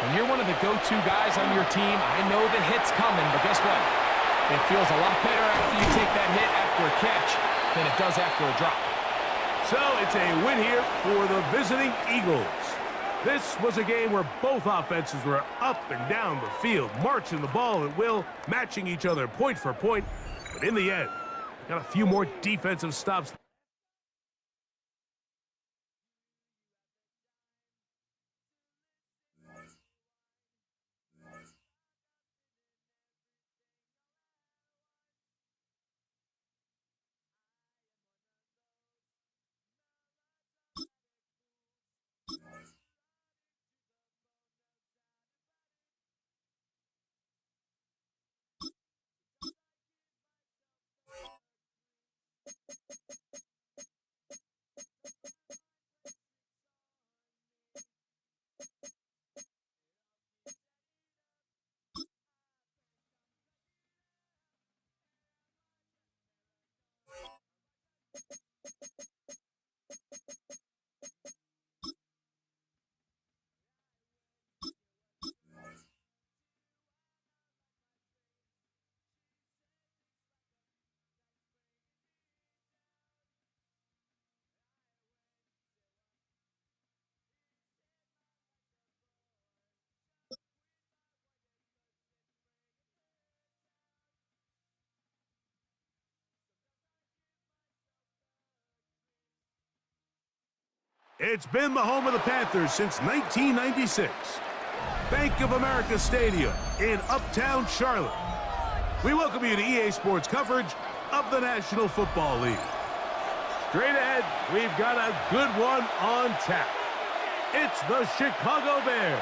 when you're one of the go-to guys on your team, I know the hit's coming, but guess what? It feels a lot better after you take that hit after a catch than it does after a drop. So it's a win here for the visiting Eagles. This was a game where both offenses were up and down the field, marching the ball at will, matching each other point for point. But in the end, got a few more defensive stops. It's been the home of the Panthers since 1996. Bank of America Stadium in Uptown Charlotte. We welcome you to EA Sports coverage of the National Football League. Straight ahead, we've got a good one on tap. It's the Chicago Bears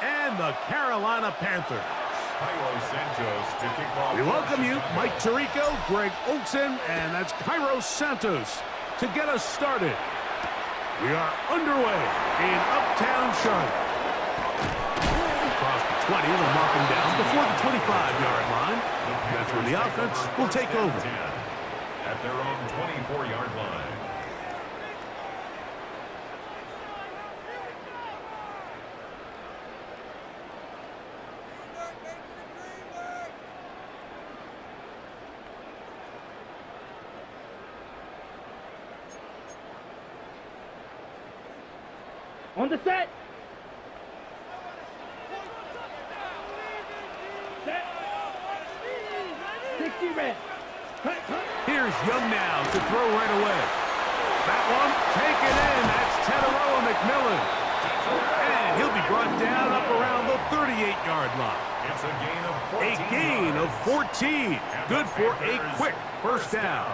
and the Carolina Panthers. Cairo Santos to kick off. We welcome you, Mike Tirico, Greg Olson, and that's Cairo Santos to get us started. We are underway in Uptown Charlotte. Across the 20, they'll mark him down before the 25-yard line. That's where the offense will take over. At their own 24-yard line. On the set. Set. 60 red. Cut. Here's Young now to throw right away. That one taken in. That's Teteroa McMillan. And he'll be brought down up around the 38-yard line. It's a gain of 14. A gain of 14. Good for a quick first down.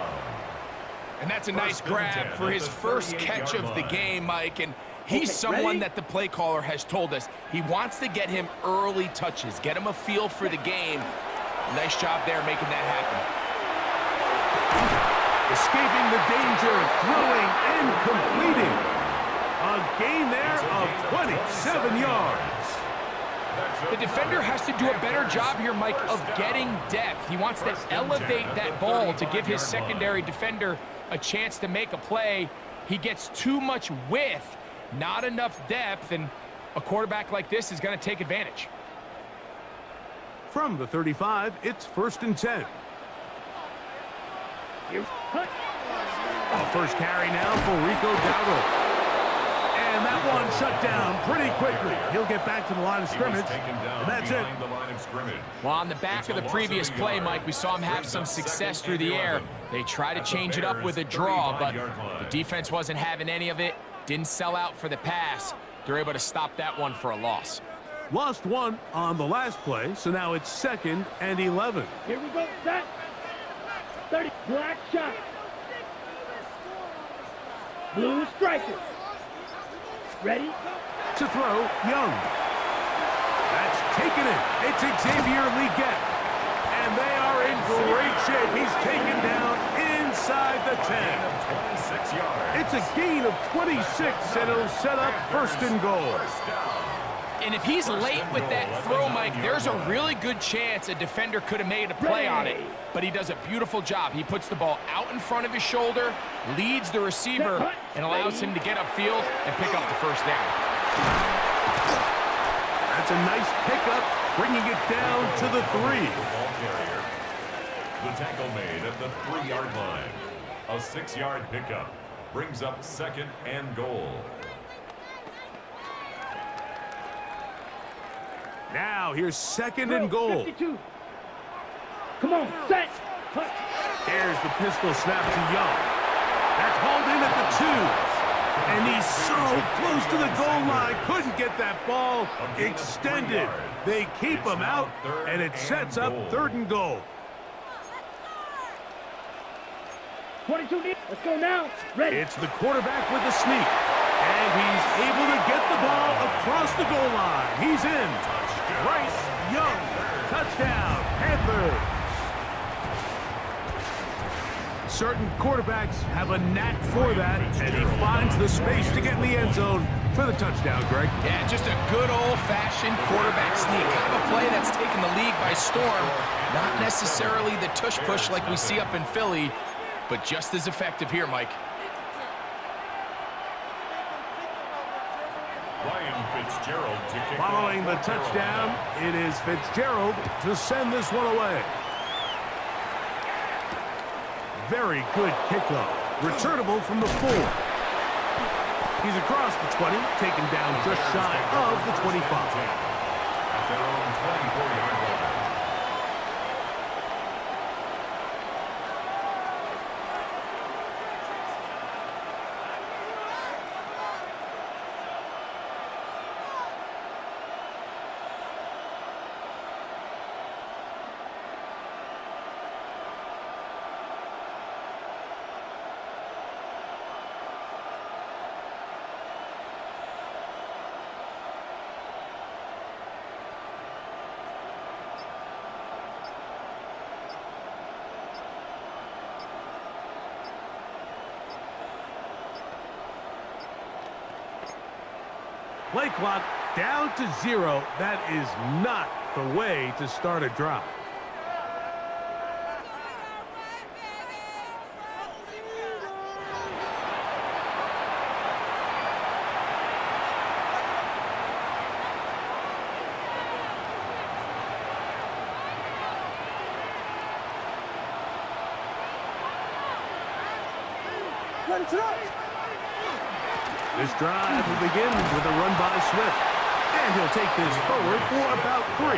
And that's a nice grab for his first catch of the game, Mike. And he's someone that the play caller has told us he wants to get him early touches, get him a feel for the game. Nice job there making that happen. Escaping the danger, throwing and completing. A gain there of 27 yards. The defender has to do a better job here, Mike, of getting depth. He wants to elevate that ball to give his secondary defender a chance to make a play. He gets too much width, not enough depth, and a quarterback like this is going to take advantage. From the 35, it's 1st and 10. First carry now for Rico Dowdle. And that one shut down pretty quickly. He'll get back to the line of scrimmage, and that's it. Well, on the back of the previous play, Mike, we saw him have some success through the air. They tried to change it up with a draw, but the defense wasn't having any of it. Didn't sell out for the pass. They're able to stop that one for a loss. Lost one on the last play, so now it's 2nd and 11. Here we go. Set. 30. Black shot. Blue striker. Ready? To throw, Young. That's taken it. It's Xavier Leggett. And they are in great shape. He's taken down inside the 10. 26 yards. It's a gain of 26, and it'll set up 1st and goal. And if he's late with that throw, Mike, there's a really good chance a defender could have made a play on it. But he does a beautiful job. He puts the ball out in front of his shoulder, leads the receiver, and allows him to get upfield and pick up the first down. That's a nice pickup, bringing it down to the 3. The tackle made at the 3-yard line. A 6-yard pickup brings up 2nd and goal. Now here's 2nd and goal. 52. Come on, set. Here's the pistol snap to Young. That's hauled in at the 2. And he's so close to the goal line, couldn't get that ball extended. They keep him out, and it sets up 3rd and goal. 22. Let's go now. Ready. It's the quarterback with the sneak. And he's able to get the ball across the goal line. He's in. Bryce Young. Touchdown, Panthers. Certain quarterbacks have a knack for that, and he finds the space to get in the end zone for the touchdown, Greg. Yeah, just a good old-fashioned quarterback sneak. Kind of a play that's taken the league by storm. Not necessarily the tush-push like we see up in Philly, but just as effective here, Mike. Following the touchdown, it is Fitzgerald to send this one away. Very good kickoff. Returnable from the 4. He's across the 20, taken down just shy of the 25. At their own 24-yard line. Play clock down to 0. That is not the way to start a drive. This drive will begin with a run by Swift. And he'll take this forward for about 3.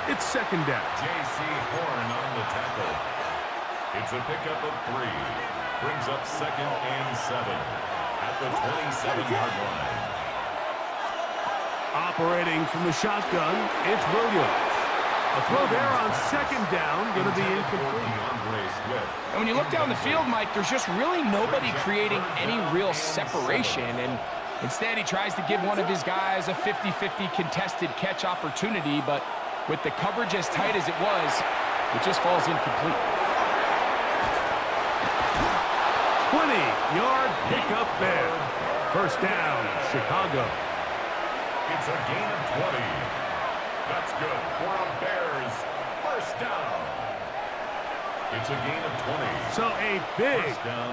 It's second down. J.C. Horn on the tackle. It's a pickup of 3. Brings up 2nd and 7 at the 27-yard line. Operating from the shotgun, it's Williams. A throw there on second down, going to be incomplete. And when you look down the field, Mike, there's just really nobody creating any real separation. And instead, he tries to give one of his guys a 50-50 contested catch opportunity. But with the coverage as tight as it was, it just falls incomplete. 20-yard pickup there. First down, Chicago. It's a gain of 20. That's good for a Bears first down. It's a gain of 20. So a big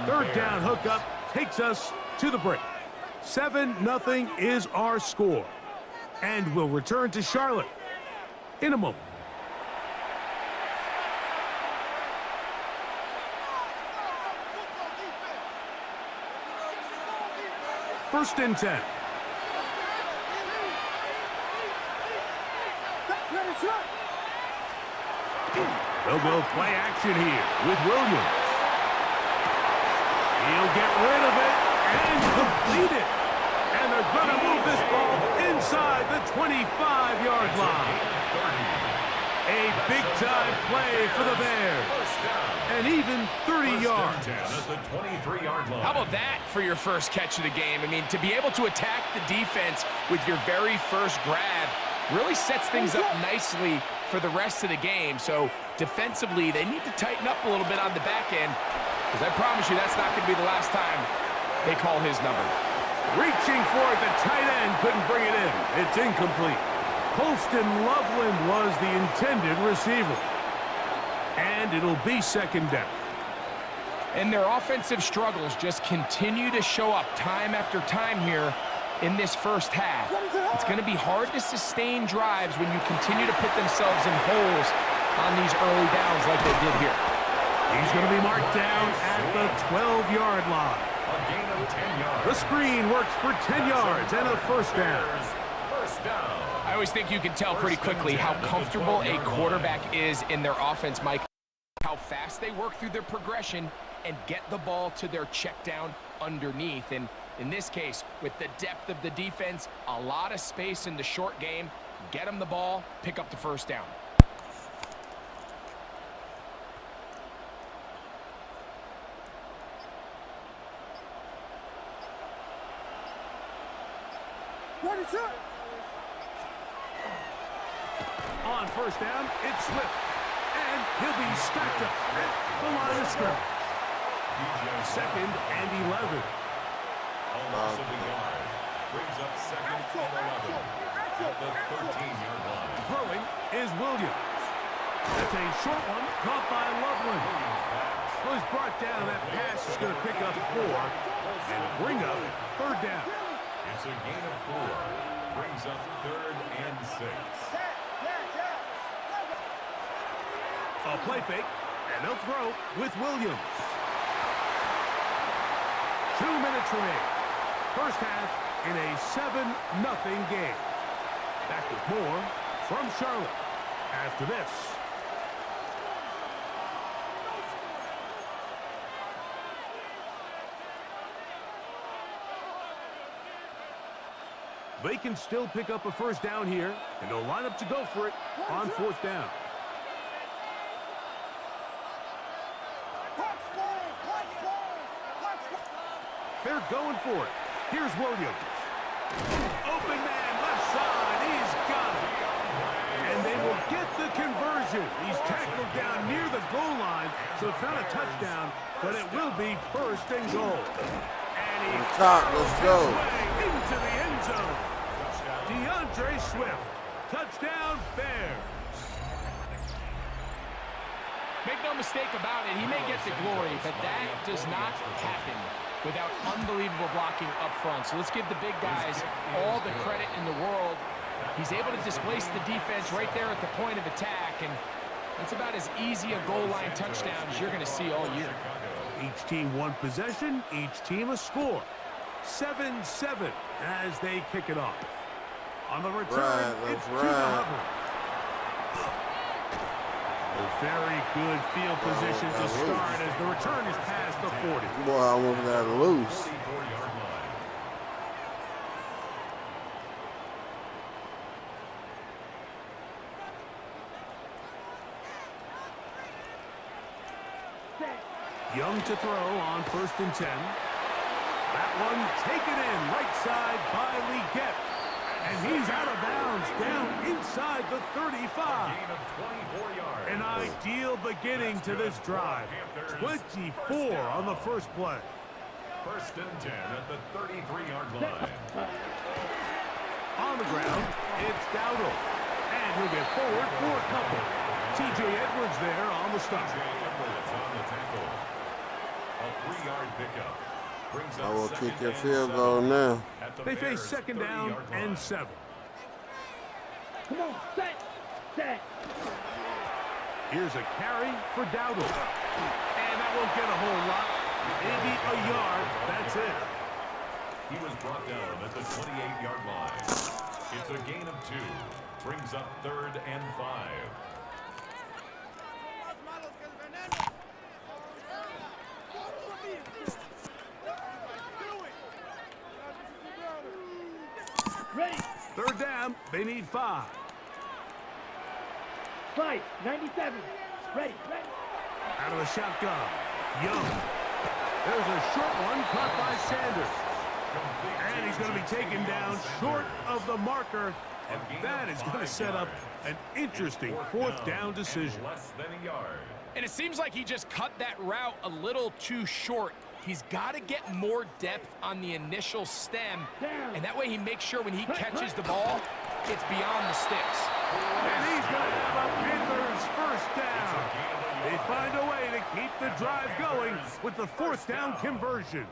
third down hookup takes us to the break. 7-0 is our score. And we'll return to Charlotte in a moment. First and 10. They'll go play action here with Williams. He'll get rid of it and complete it. And they're going to move this ball inside the 25-yard line. A big-time play for the Bears. And even 30 yards. How about that for your first catch of the game? I mean, to be able to attack the defense with your very first grab really sets things up nicely for the rest of the game. So defensively, they need to tighten up a little bit on the back end, because I promise you that's not going to be the last time they call his number. Reaching for it, the tight end couldn't bring it in. It's incomplete. Colston Loveland was the intended receiver. And it'll be second down. And their offensive struggles just continue to show up time after time here in this first half. It's going to be hard to sustain drives when you continue to put themselves in holes on these early downs like they did here. He's going to be marked down at the 12-yard line. A gain of 10 yards. The screen works for 10 yards and a first down. First down. I always think you can tell pretty quickly how comfortable a quarterback is in their offense, Mike. How fast they work through their progression and get the ball to their check down underneath. And in this case, with the depth of the defense, a lot of space in the short game, get them the ball, pick up the first down. On first down, it's Swift. And he'll be stacked up at the line of scrimmage. Second and 11. Almost a yard. Brings up 2nd and 11 at the 13-yard line. Throwing is Williams. That's a short one caught by Loveland. Well, he's brought down. That pass is going to pick up 4 and bring up third down. It's a gain of 4. Brings up 3rd and 6. A play fake, and they'll throw with Williams. 2 minutes remaining. First half in a 7-0 game. Back with more from Charlotte after this. They can still pick up a first down here, and they'll line up to go for it on fourth down. They're going for it. Here's Williams. Open man, left side. He's got it. And they will get the conversion. He's tackled down near the goal line, so it's not a touchdown, but it will be first and goal. And he top, let's go. into the end zone. DeAndre Swift. Touchdown, Bears. Make no mistake about it, he may get the glory, but that does not happen without unbelievable blocking up front. So let's give the big guys all the credit in the world. He's able to displace the defense right there at the point of attack, and that's about as easy a goal line touchdown as you're going to see all year. Each team one possession, each team a score. 7-7 as they kick it off. On the return, it's Chuba Hubbard. A very good field position to start as the return is past the 40. Boy, I almost got loose. Young to throw on 1st and 10. That one taken in right side by Leggett. And he's out of bounds down inside the 35. An ideal beginning to this drive. 24 on the first play. 1st and 10 at the 33-yard line. On the ground, it's Dowdle. And he'll get forward for a couple. T.J. Edwards there on the stop. T.J. Edwards on the tackle. A 3-yard pickup. Brings up I will second kick your and field 7 goal now. at the They face Bears' 2nd down 30-yard and line. 7. Come on, set. Here's a carry for Dowdle. And that won't get a whole lot. Maybe a yard. That's it. He was brought down at the 28-yard line. It's a gain of 2. Brings up 3rd and 5. Ready. 3rd down. They need 5. Fight. 97. Ready. Out of the shotgun. Young. There's a short one caught by Sanders. And he's going to be taken down short of the marker. And that is going to set up an interesting 4th down decision. Less than a yard. And it seems like he just cut that route a little too short. He's got to get more depth on the initial stem, and that way he makes sure when he catches the ball, it's beyond the sticks. And he's going to have a Panthers 1st down. They find a way to keep the drive going with the 4th down conversion.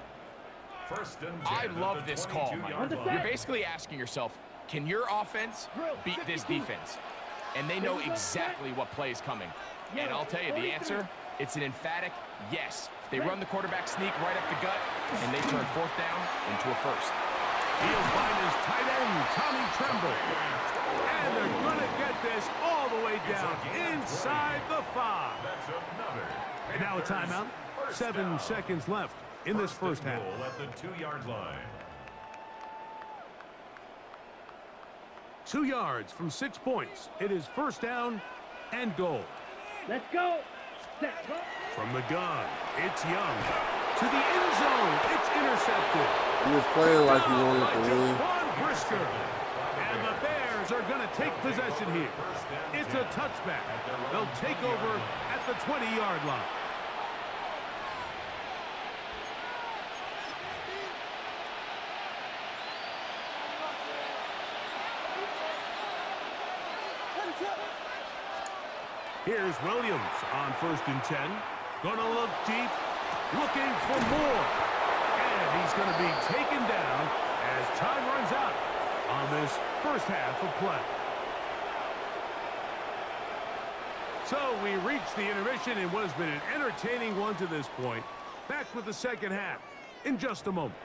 1st and 10 I at love the this call, Mike. 22-yard line. You're basically asking yourself, can your offense beat this defense? And they know exactly what play is coming. And I'll tell you, the answer, it's an emphatic yes. They run the quarterback sneak right up the gut, and they turn 4th down into a 1st. He'll find his tight end, Tommy Tremble. And they're going to get this all the way down inside the 5. That's another. And now a timeout. 7 seconds left in this first half. Goal at the 2-yard line. 2 yards from 6 points. It is 1st down and goal. Let's go. Set. Go. From the gun, it's Young. To the end zone, it's intercepted. He was playing like he wanted By to win. Jaquan Brisker. And the Bears are going to take possession here. It's a touchback. They'll take over at the 20-yard line. Here's Williams on 1st and 10. Gonna look deep, looking for more. And he's gonna be taken down as time runs out on this first half of play. So we reach the intermission in what has been an entertaining one to this point. Back with the second half in just a moment.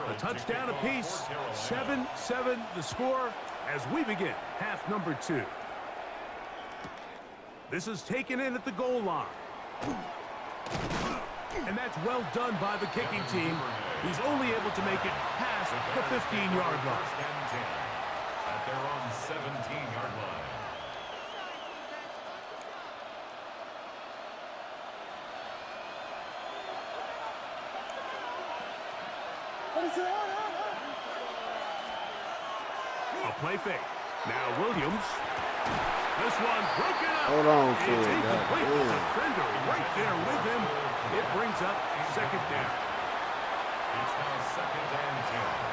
A touchdown apiece, 7-7 the score as we begin half number 2. This is taken in at the goal line. And that's well done by the kicking team. He's only able to make it past the 15-yard line. At their own 17-yard line. A play fake. Now Williams This one broken up. Hold on to It's it, incomplete. The goddamn. defender right there with him. It brings up second down. It's now second and 10.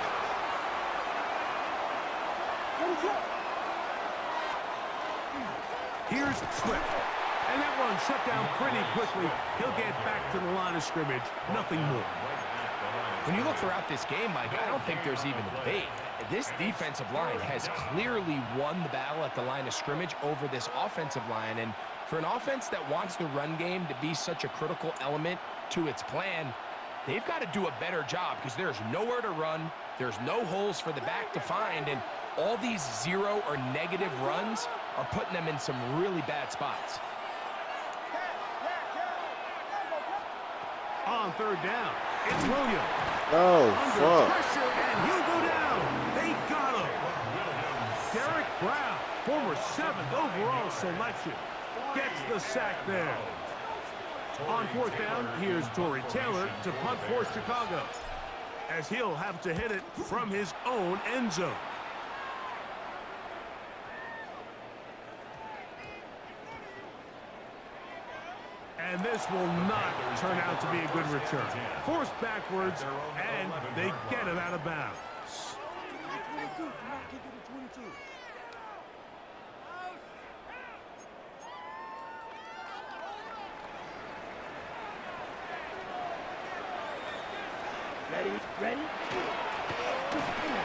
Here's Swift. And that one shut down pretty quickly. He'll get back to the line of scrimmage. Nothing more. When you look throughout this game, Mike, I don't think there's even a debate. This defensive line has clearly won the battle at the line of scrimmage over this offensive line. And for an offense that wants the run game to be such a critical element to its plan, they've got to do a better job because there's nowhere to run. There's no holes for the back to find. And all these zero or negative runs are putting them in some really bad spots. On third down, it's Williams. Oh, Under fuck. pressure, and he'll go down. They got him. Derek Brown, former 7th overall selection, gets the sack there. On fourth down, here's Torrey Taylor to punt for Chicago, as he'll have to hit it from his own end zone. And this will not turn out to be a good return. Forced backwards, and they get it out of bounds. Ready?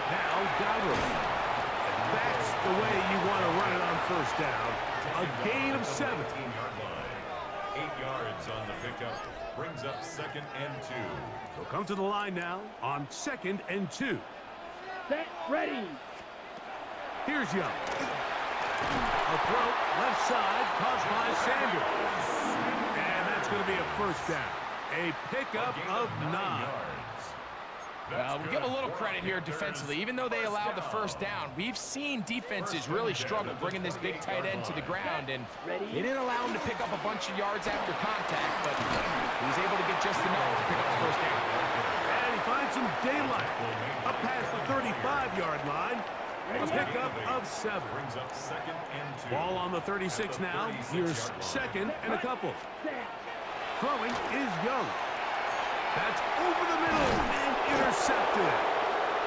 Now Dowdle. And that's the way you want to run it on first down. A gain of 7. 8 yards on the pickup. Brings up second and 2. They'll come to the line now on 2nd and 2. Set, ready. Here's Young. A throw left side caught by Sanders. And that's going to be a first down. A pickup of 9. We'll give a little credit here defensively. Even though they allowed the first down, we've seen defenses really struggle bringing this big tight end to the ground, and they didn't allow him to pick up a bunch of yards after contact, but he was able to get just enough to pick up the first down. And he finds some daylight up past the 35-yard line. A pickup of 7. Brings up second and 2. Ball on the 36 now. Here's 2nd and a couple. Throwing is Young. That's over the middle and intercepted.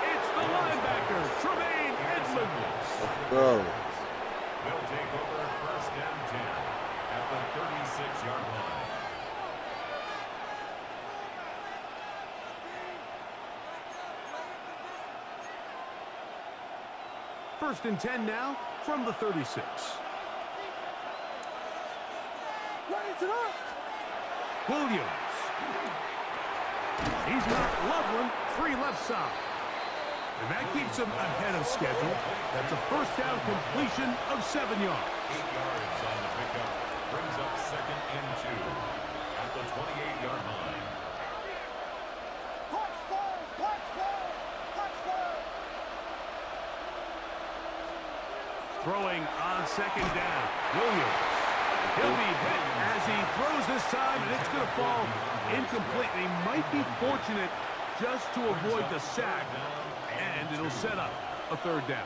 It's the linebacker, Tremaine Edmonds. Go. They'll take over first and 10 at the 36-yard line. First and 10 now from the 36. Williams. He's got Loveland free left side. And that keeps him ahead of schedule. That's a first down completion of 7 yards. 8 yards on the pickup. Brings up second and 2 at the 28-yard line. Throwing on 2nd down. Williams. He'll be hit as he throws this time, and it's going to fall incomplete. He might be fortunate just to avoid the sack, and it'll set up a third down.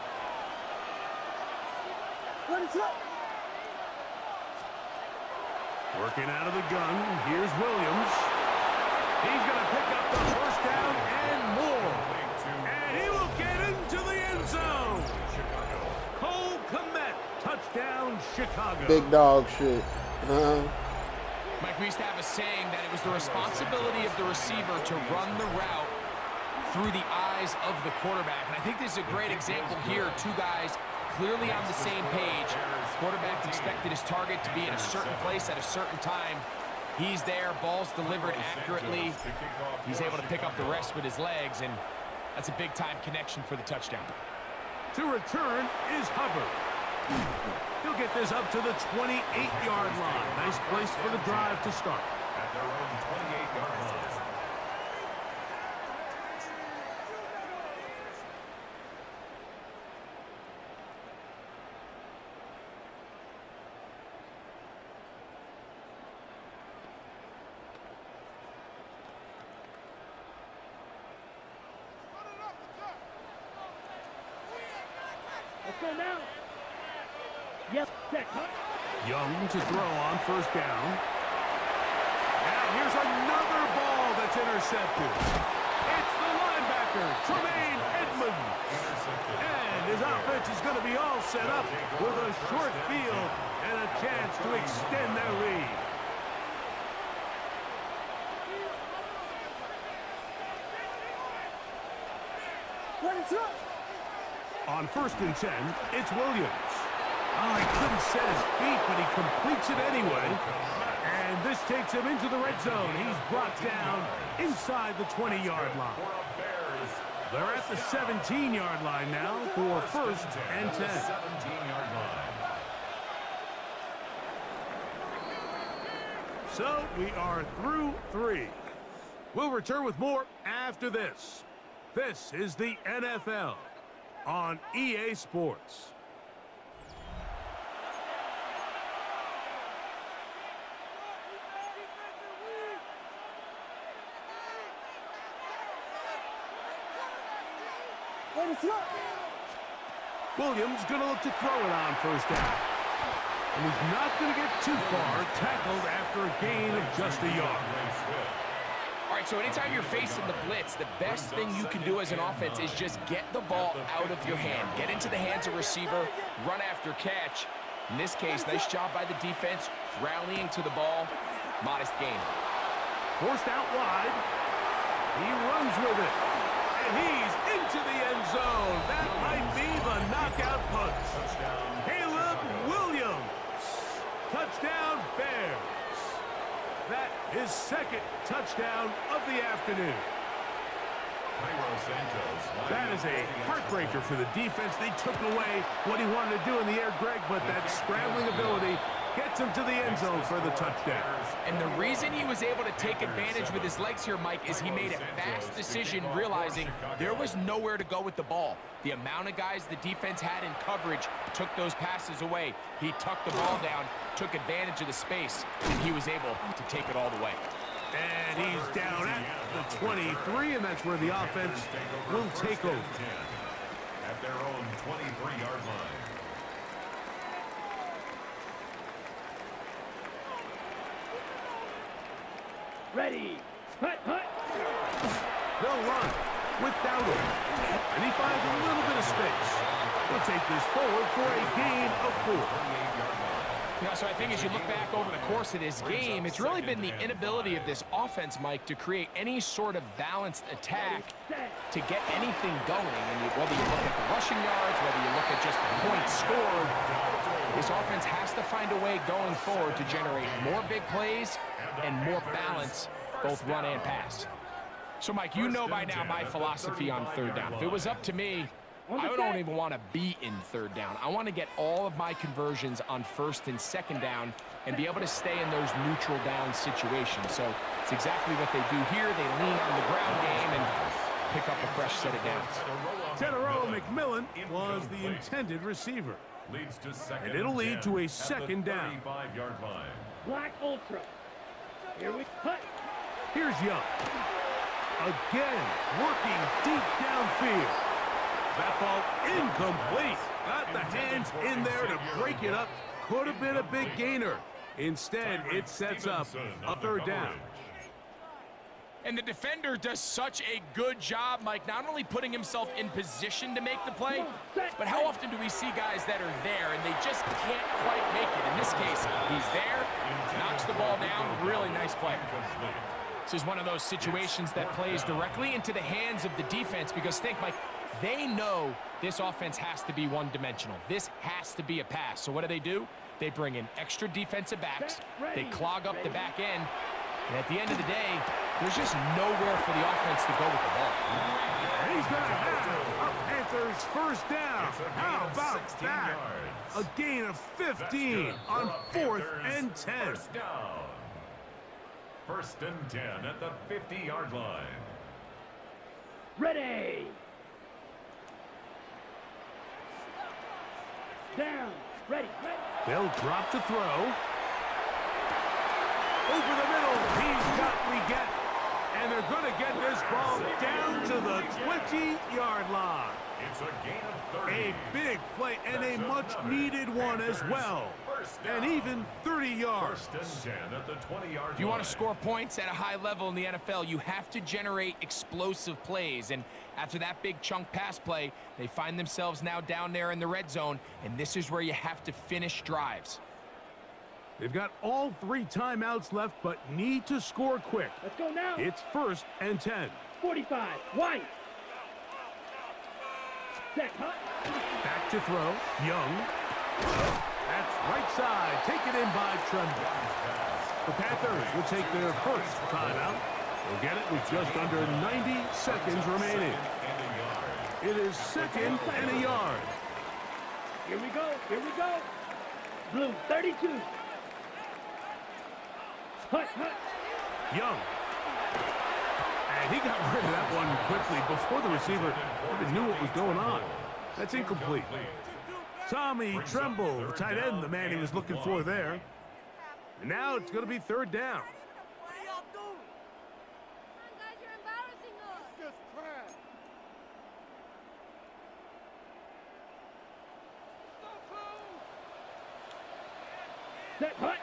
Working out of the gun, here's Williams. He's going to pick up the first down and more. And he will get into the end zone. Cole Kmet, touchdown Chicago. Big dog shit. Mike, we used to have a saying that it was the responsibility of the receiver to run the route through the eyes of the quarterback. And I think this is a great example here. Two guys clearly on the same page. Quarterback expected his target to be in a certain place at a certain time. He's there, ball's delivered accurately. He's able to pick up the rest with his legs, and that's a big-time connection for the touchdown. To return is Hubbard. He'll get this up to the 28-yard line. Nice place for the drive to start. At their own 28-yard line. Let's go now. Young to throw on first down. And here's another ball that's intercepted. It's the linebacker, Tremaine Edmonds. And his offense is going to be all set up with a short field and a chance to extend their lead. On 1st and 10, it's Williams. Oh, he couldn't set his feet, but he completes it anyway. And this takes him into the red zone. He's brought down inside the 20-yard line. They're at the 17-yard line now for 1st and 10. 17-yard line. So we are through 3. We'll return with more after this. This is the NFL on EA Sports. Williams going to look to throw it on first down. And he's not going to get too far, tackled after a gain of just a yard. All right, so anytime you're facing the blitz, the best thing you can do as an offense is just get the ball out of your hand. Get into the hands of receiver, run after catch. In this case, nice job by the defense, rallying to the ball. Modest gain. Forced out wide. He runs with it. And he's into the end zone. That might be the knockout punch. Caleb Williams. Touchdown, Bears. That is 2nd touchdown of the afternoon. That is a heartbreaker for the defense. They took away what he wanted to do in the air, Greg, but that scrambling ability gets him to the end zone for the touchdown. And the reason he was able to take advantage with his legs here, Mike, is he made a fast decision realizing there was nowhere to go with the ball. The amount of guys the defense had in coverage took those passes away. He tucked the ball down, took advantage of the space, and he was able to take it all the way. And he's down at the 23, and that's where the offense will take over. At their own 23-yard line. Ready. Hut, hut. They'll run without him. And he finds a little bit of space. He'll take this forward for a gain of 4. You know, so I think as you look back over the course of this game, it's really been the inability of this offense, Mike, to create any sort of balanced attack to get anything going. And whether you look at the rushing yards, whether you look at just the points scored, this offense has to find a way going forward to generate more big plays and more balance, both run and pass. So, Mike, you know by now my philosophy on 3rd down. If it was up to me, I don't even want to be in 3rd down. I want to get all of my conversions on 1st and 2nd down and be able to stay in those neutral down situations. So it's exactly what they do here. They lean on the ground game and pick up a fresh set of downs. Tenero McMillan was the intended receiver. Leads to 2nd And it'll lead to a 2nd down. 35-yard line. Black Ultra. Here we cut. Here's Young. Again, working deep downfield. That ball incomplete. Got the hands in there to break it up. Could have been a big gainer. Instead, it sets up a 3rd down. And the defender does such a good job, Mike, not only putting himself in position to make the play, but how often do we see guys that are there and they just can't quite make it? In this case, he's there, knocks the ball down, really nice play. This is one of those situations that plays directly into the hands of the defense because think, Mike, they know this offense has to be one-dimensional. This has to be a pass. So what do? They bring in extra defensive backs. They clog up the back end. And at the end of the day, there's just nowhere for the offense to go with the ball. And he's going to have a Panthers 1st down. How about that? A gain of 15 on 4th and 10. 1st down. 1st and 10 at the 50-yard line. Ready. Down. Ready. They'll drop to throw. Over the middle. He's got we get. And they're going to get this ball down to the 20-yard line. It's a gain of 30. A big play and a much-needed one as well. And even 30 yards. First and 10 at the 20-yard line. If you want to score points at a high level in the NFL, you have to generate explosive plays. And after that big chunk pass play, they find themselves now down there in the red zone, and this is where you have to finish drives. They've got all 3 timeouts left, but need to score quick. Let's go now. It's 1st and 10. 45. White. Set. Hut. Back to throw. Young. That's right side. Taken in by Tremble. The Panthers will take their first timeout. They'll get it with just under 90 seconds remaining. It is 2nd and a yard. Here we go. Here we go. Blue, 32. Hut, hut. Young. And he got rid of that one quickly before the receiver even knew what was going on. That's incomplete. Tommy Tremble, the tight end, the man he was looking for there. And now it's going to be 3rd down. What are y'all doing? Guys, you're embarrassing us. Just trash. Set. Hut.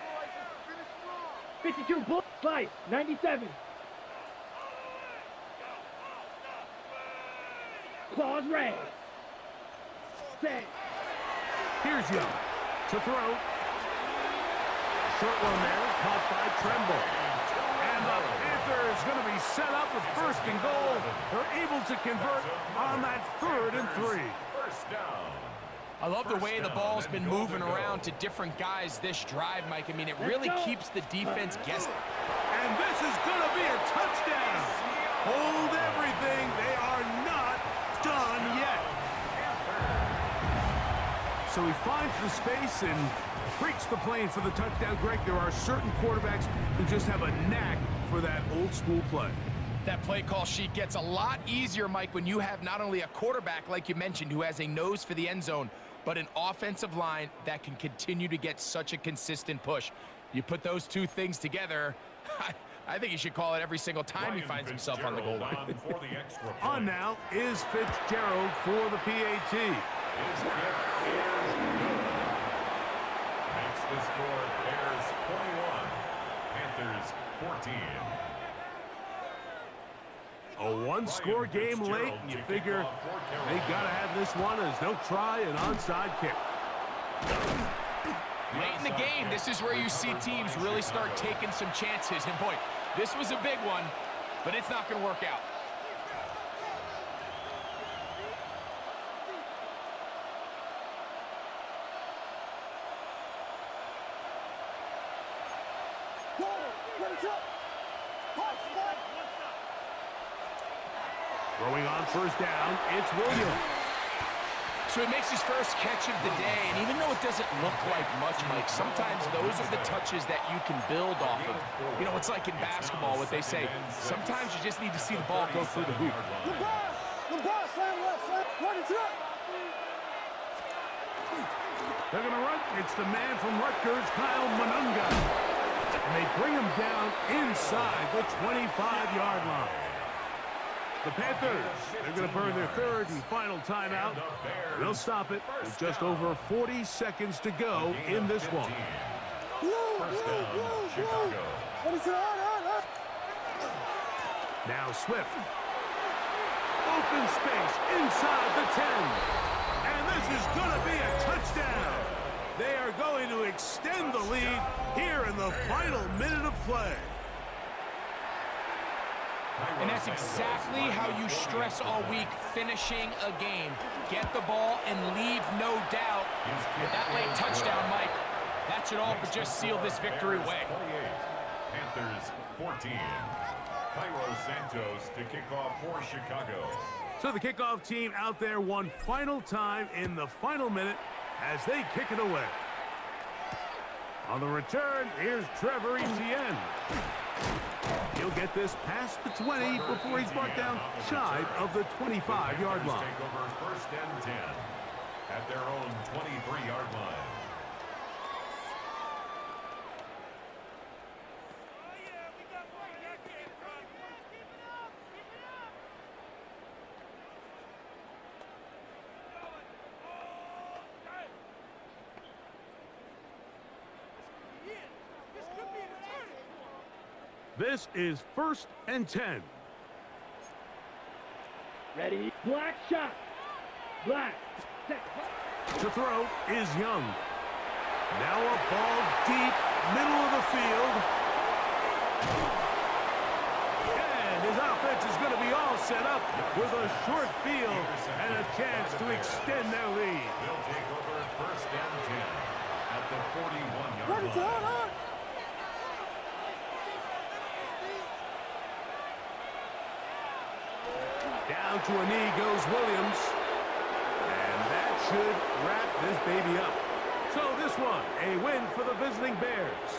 Finish strong. 52. Bull. Slice. 97. Claws red. Set. Here's Young to throw. Short one there, caught by Tremble. And the Panthers going to be set up with 1st and goal. They're able to convert on that 3rd and 3. First down. I love the way the ball's been moving around to different guys this drive, Mike. I mean, it really keeps the defense guessing. And this is going to be a touchdown. Hold everything. They are not done yet. So he finds the space and breaks the plane for the touchdown. Greg, there are certain quarterbacks who just have a knack for that old school play. That play call sheet gets a lot easier, Mike, when you have not only a quarterback, like you mentioned, who has a nose for the end zone, but an offensive line that can continue to get such a consistent push. You put those 2 things together, I think you should call it every single time he finds himself on the goal line. On now is Fitzgerald for the PAT. His kick is good. Makes the score Bears 21, Panthers 14. A 1-score game late, and you figure they got to have this one as they'll try an onside kick. Late in the game, this is where you see teams really start taking some chances. And boy, this was a big one, but it's not going to work out. Throwing on 1st down, it's Williams. So he makes his first catch of the day, and even though it doesn't look like much, Mike, sometimes those are the touches that you can build off of. You know, it's like in basketball, what they say, sometimes you just need to see the ball go through the hoop. LeBron, slam left, slam. Run it up. They're going to run. It's the man from Rutgers, Kyle Monunga. And they bring him down inside the 25-yard line. The Panthers, they're going to burn their 3rd and final timeout. They'll stop it with just over 40 seconds to go in this one. First down, Chicago. What is it? Now Swift. Open space inside the 10. And this is going to be a touchdown. They are going to extend the lead here in the final minute of play. And that's exactly how you stress all week, finishing a game. Get the ball and leave no doubt. With that late touchdown, Mike, that should all but just seal this victory away. Panthers 14. Cairo Santos to kick off for Chicago. So the kickoff team out there one final time in the final minute as they kick it away. On the return, here's Trevor Etienne. He'll get this past the 20 before he's brought down shy of the 25-yard line. Take over 1st and 10 at their own 23-yard line. This is 1st and 10. Ready? Black shot. Black. To throw is Young. Now a ball deep, middle of the field. And his offense is going to be all set up with a short field and a chance to extend their lead. They'll take over 1st and 10 at the 41-yard What is it line. on? Down to a knee goes Williams. And that should wrap this baby up. So this one, a win for the visiting Bears.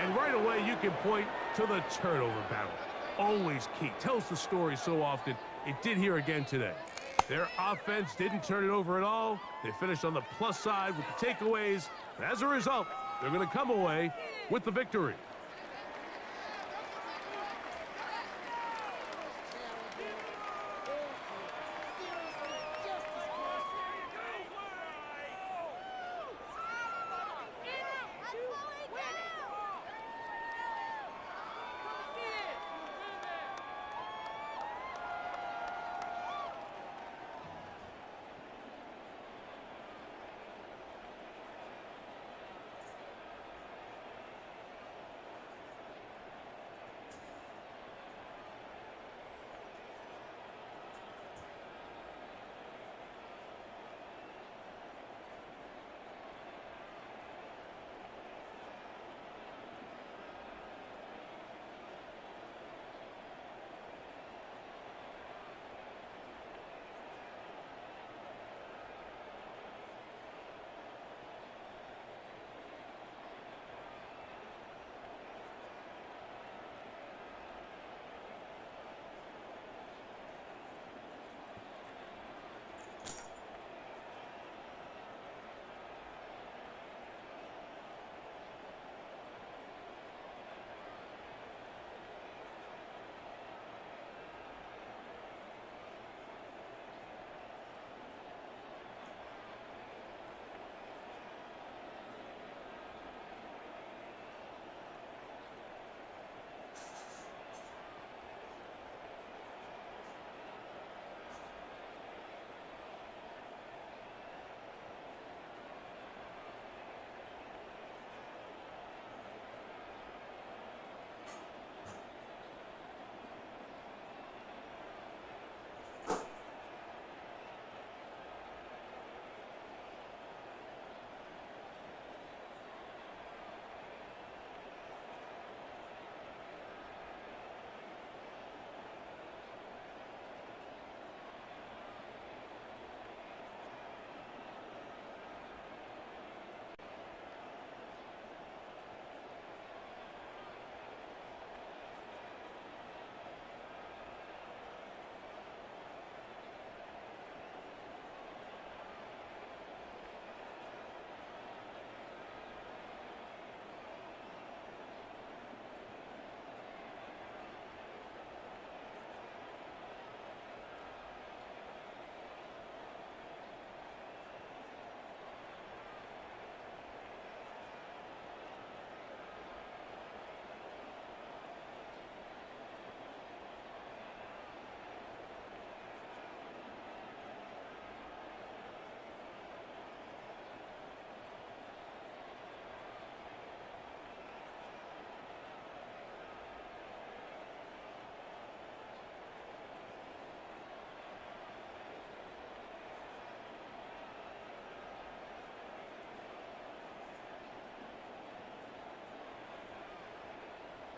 And right away, you can point to the turnover battle. Always key. Tells the story so often. It did here again today. Their offense didn't turn it over at all. They finished on the plus side with the takeaways. And as a result, they're going to come away with the victory.